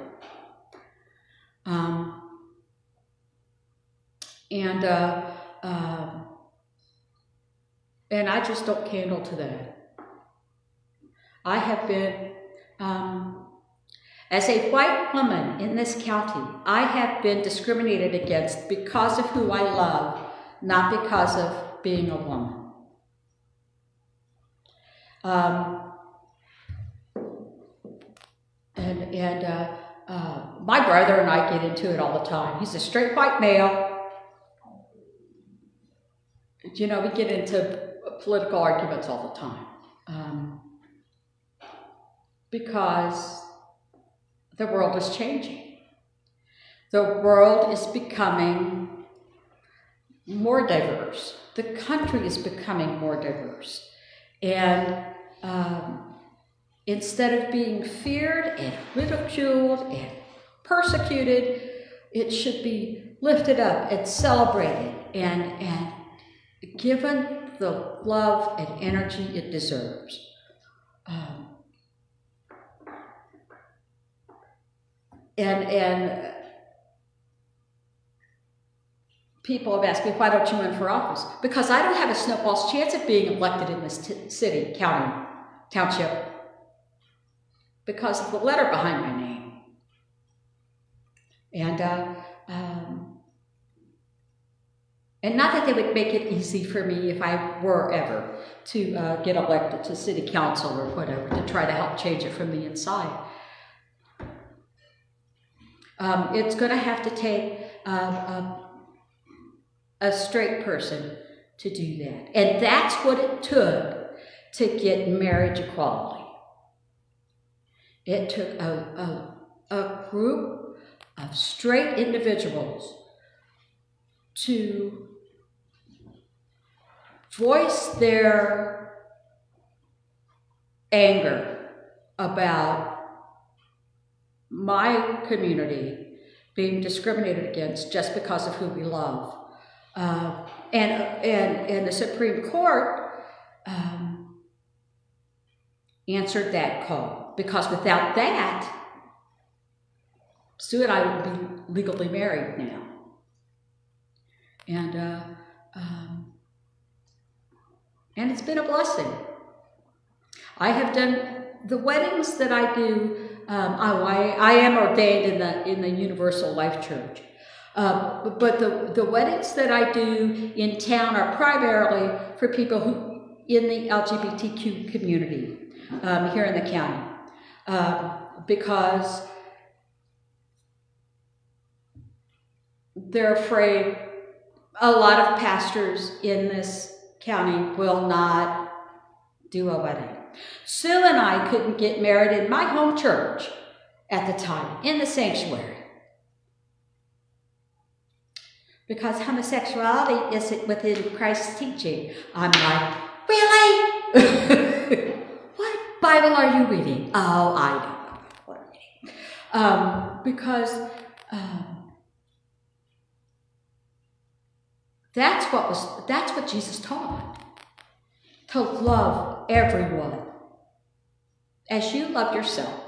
And I just don't candle to that. I have been, as a white woman in this county, I have been discriminated against because of who I love, not because of being a woman. My brother and I get into it all the time. He's a straight white male. We get into political arguments all the time. Because the world is changing. The world is becoming more diverse. The country is becoming more diverse. And instead of being feared and ridiculed and persecuted, it should be lifted up and celebrated and given the love and energy it deserves. And people have asked me, why don't you run for office? Because I don't have a snowball's chance of being elected in this city, county, township, because of the letter behind my name. And not that they would make it easy for me if I were ever to get elected to city council or whatever, to try to help change it from the inside. It's going to have to take a straight person to do that. And that's what it took to get marriage equality. It took a group of straight individuals to voice their anger about my community being discriminated against just because of who we love. And the Supreme Court answered that call, because without that, Sue and I would be legally married now. And it's been a blessing. I have done the weddings that I do. I am ordained in the Universal Life Church. But the weddings that I do in town are primarily for people who in the LGBTQ community here in the county, because they're afraid a lot of pastors in this county will not do a wedding. Sue and I couldn't get married in my home church at the time, in the sanctuary, because homosexuality isn't within Christ's teaching. I'm like, really? What Bible are you reading? Oh, I don't know what I'm reading. Because that's what Jesus taught. To love everyone as you love yourself.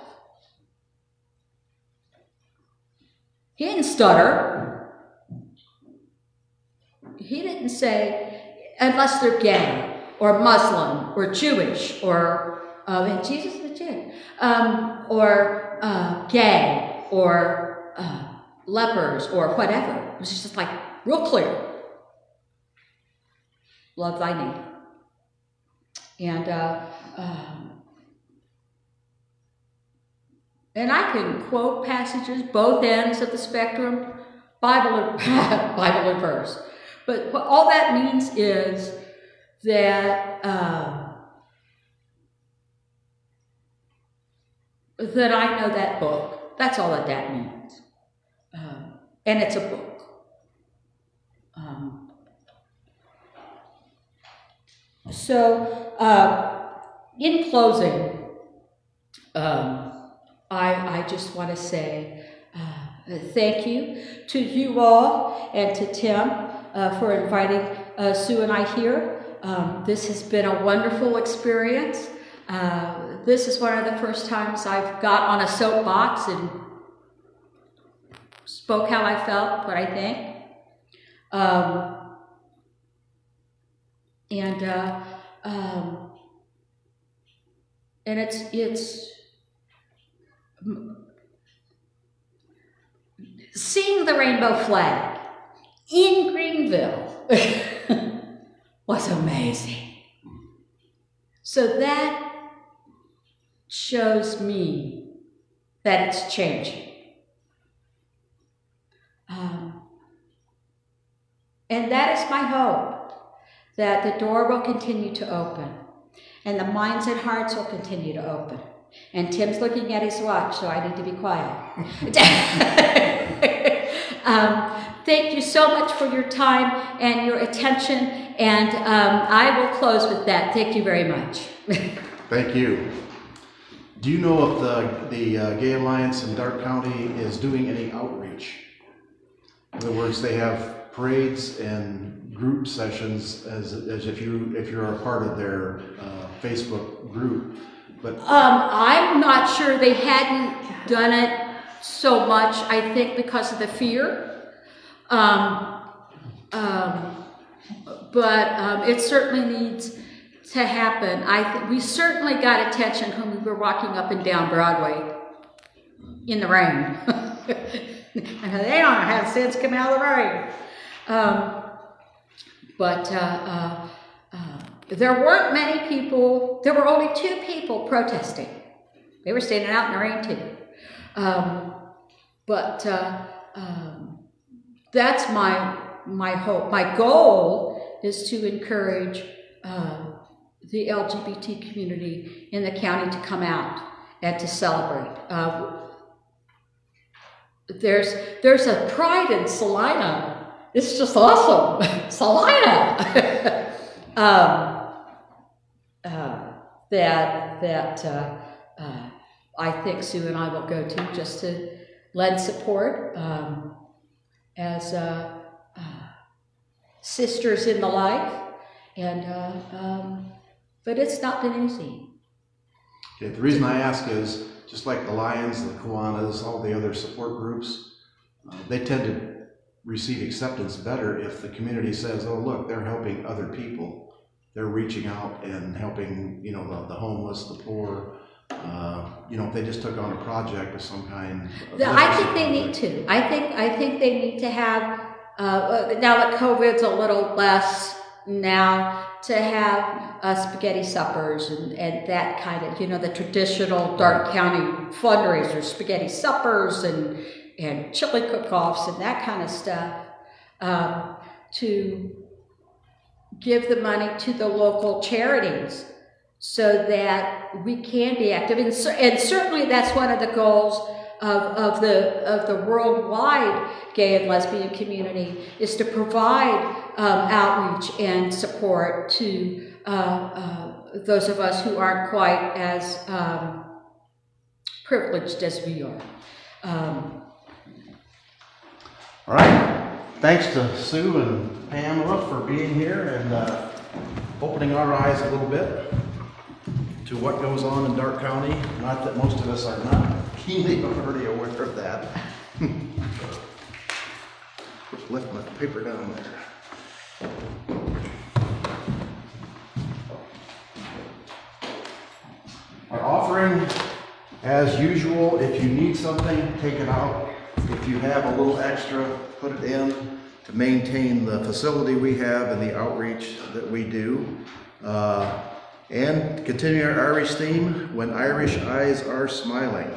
He didn't stutter. He didn't say, unless they're gay, or Muslim, or Jewish, or, and Jesus is a Jew, or gay, or lepers, or whatever. It was just like real clear. Love thy neighbor. And I can quote passages, both ends of the spectrum, Bible and verse. But what all that means is that that I know that book. That's all that means. And it's a book. In closing, I just want to say thank you to you all and to Tim for inviting Sue and I here. This has been a wonderful experience. This is one of the first times I've got on a soapbox and spoke how I felt, what I think. And it's seeing the rainbow flag in Greenville was amazing. So that shows me that it's changing. And that is my hope, that the door will continue to open and the minds and hearts will continue to open. And Tim's looking at his watch, so I need to be quiet. Thank you so much for your time and your attention, and I will close with that. Thank you very much. Thank you. Do you know if the Gay Alliance in Dark County is doing any outreach? In other words, they have parades and group sessions as if you're a part of their Facebook group. But I'm not sure. They hadn't done it so much, I think, because of the fear. But it certainly needs to happen. We certainly got attention when we were walking up and down Broadway in the rain. And they don't have sense coming out of the rain. There weren't many people. There were only 2 people protesting. They were standing out in the rain too. That's hope, my goal is to encourage the LGBT community in the county to come out and to celebrate. There's a pride in Salina. It's just awesome, Salina. that I think Sue and I will go to just to lend support as sisters in the life, and but it's not been easy. Okay, the reason I ask is, just like the Lions, the Kiwanis, all the other support groups, they tend to receive acceptance better if the community says, oh look, they're helping other people. They're reaching out and helping, you know, the homeless, the poor. You know, if they just took on a project of some kind. I think they need to. I think they need to have, now that COVID's a little less now, to have spaghetti suppers and that kind of, you know, the traditional Dark County fundraisers, spaghetti suppers and chili cook-offs and that kind of stuff, to give the money to the local charities so that we can be active. And certainly that's one of the goals of the worldwide gay and lesbian community, is to provide outreach and support to those of us who aren't quite as privileged as we are. All right. Thanks to Sue and Pamela for being here and opening our eyes a little bit to what goes on in Dark County. Not that most of us are not keenly already aware of that. Just left my paper down there. Our offering, as usual, if you need something, take it out. If you have a little extra, put it in to maintain the facility we have and the outreach that we do. And continue our Irish theme, when Irish eyes are smiling.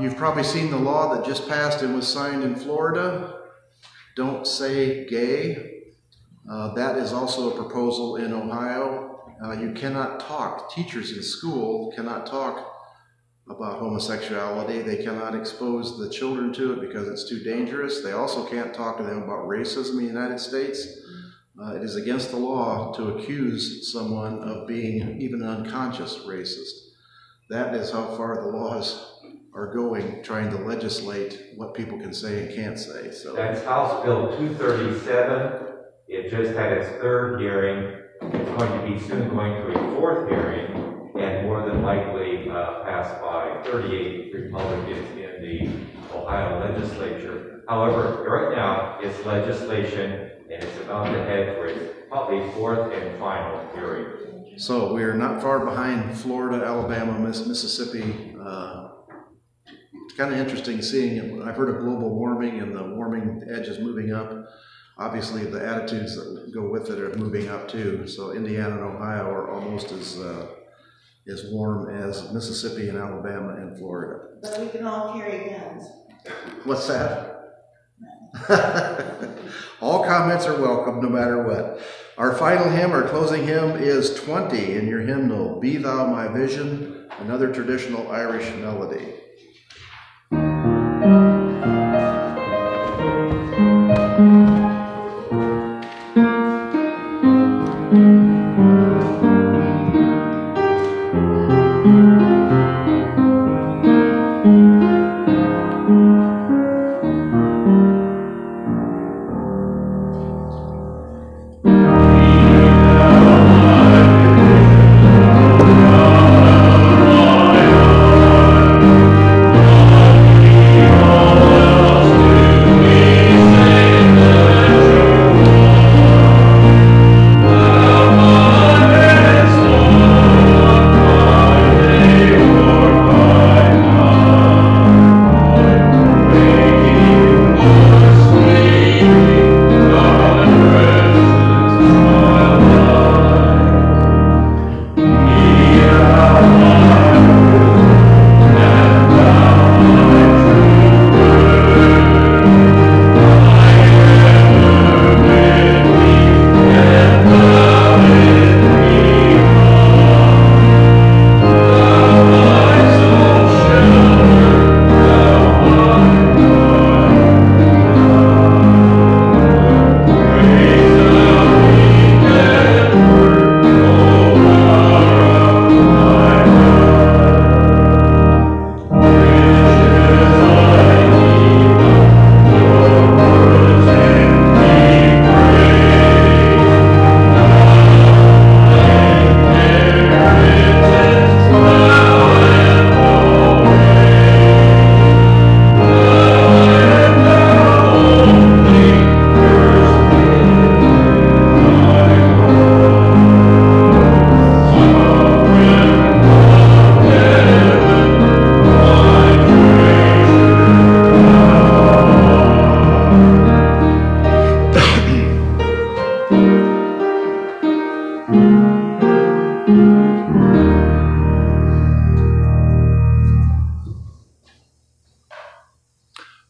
You've probably seen the law that just passed and was signed in Florida. Don't say gay. That is also a proposal in Ohio. You cannot talk. Teachers in school cannot talk about homosexuality. They cannot expose the children to it because it's too dangerous. They also can't talk to them about racism in the United States. It is against the law to accuse someone of being even an unconscious racist. That is how far the laws are going, trying to legislate what people can say and can't say. So That's House Bill 237. It just had its third hearing. It's going to be soon going to a fourth hearing, and more than likely passed by 38 Republicans in the Ohio legislature. However, right now it's legislation, and it's about to head for its probably fourth and final hearing. So we're not far behind Florida, Alabama, Mississippi. It's kind of interesting seeing it. I've heard of global warming, and the warming edge is moving up. Obviously, the attitudes that go with it are moving up too. So Indiana and Ohio are almost as warm as Mississippi and Alabama and Florida. But we can all carry guns. What's that? All comments are welcome, no matter what. Our final hymn, our closing hymn, is 20 in your hymnal, Be Thou My Vision, another traditional Irish melody.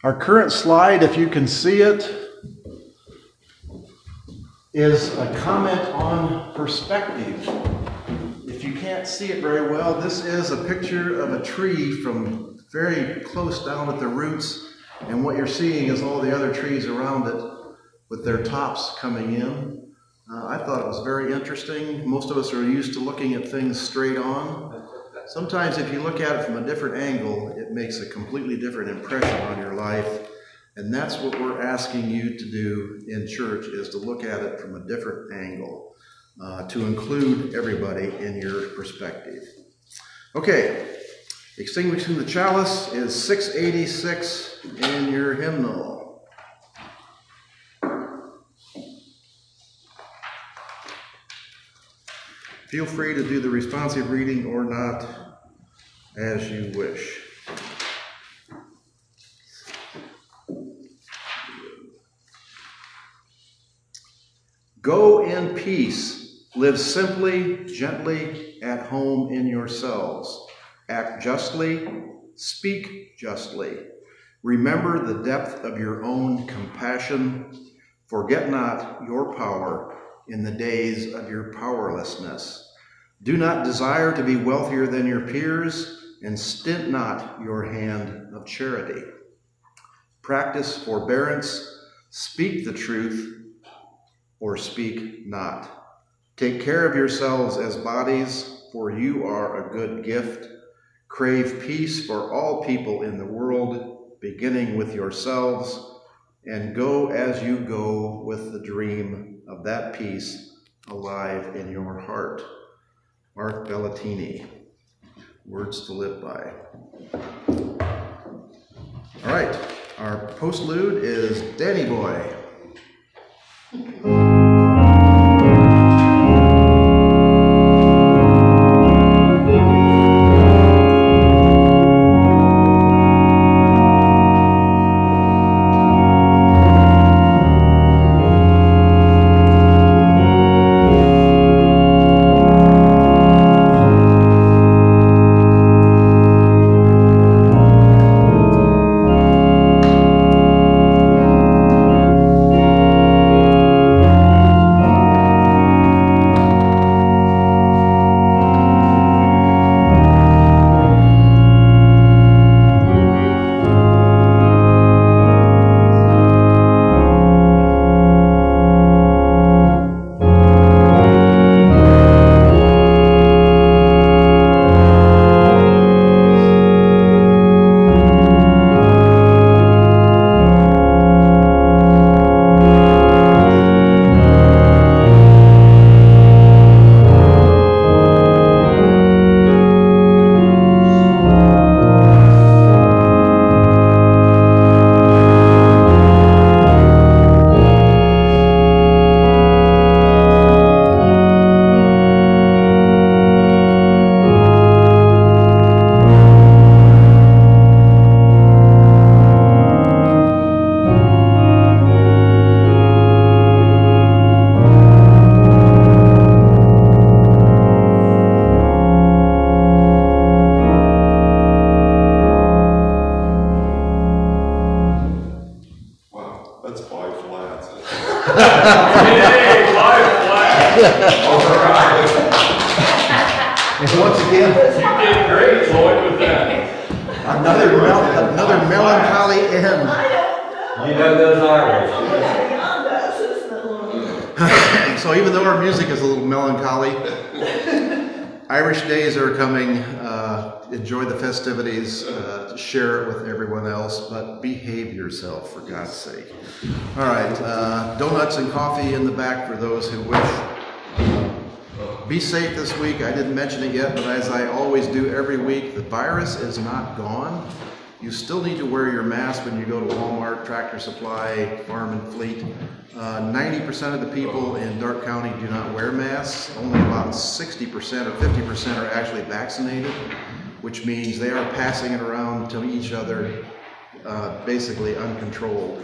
Our current slide, if you can see it, is a comment on perspective. If you can't see it very well, this is a picture of a tree from very close down at the roots, and what you're seeing is all the other trees around it with their tops coming in. I thought it was very interesting. Most of us are used to looking at things straight on. Sometimes if you look at it from a different angle, it makes a completely different impression on your life. And that's what we're asking you to do in church, is to look at it from a different angle, to include everybody in your perspective. Okay, extinguishing the chalice is 686 in your hymnal. Feel free to do the responsive reading or not, as you wish. Go in peace, live simply, gently, at home in yourselves. Act justly, speak justly. Remember the depth of your own compassion. Forget not your power in the days of your powerlessness. Do not desire to be wealthier than your peers, and stint not your hand of charity. Practice forbearance, speak the truth, or speak not. Take care of yourselves as bodies, for you are a good gift. Crave peace for all people in the world, beginning with yourselves, and go as you go with the dream of that peace alive in your heart. Mark Bellatini. Words to live by. All right, our postlude is Danny Boy. Once again, You did great, Lloyd, with that. another melancholy end. You know those Irish. So even though our music is a little melancholy, Irish days are coming. Enjoy the festivities, share it with everyone else, but behave yourself, for God's sake. All right, donuts and coffee in the back for those who wish. Be safe this week. I didn't mention it yet, but as I always do every week, the virus is not gone. You still need to wear your mask when you go to Walmart, Tractor Supply, Farm and Fleet. 90% of the people in Darke County do not wear masks. Only about 60% or 50% are actually vaccinated, which means they are passing it around to each other basically uncontrolled.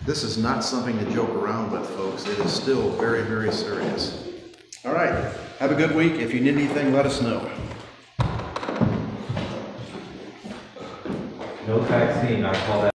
This is not something to joke around with, folks. It is still very, very serious. All right, have a good week. If you need anything, let us know. No vaccine, I call that.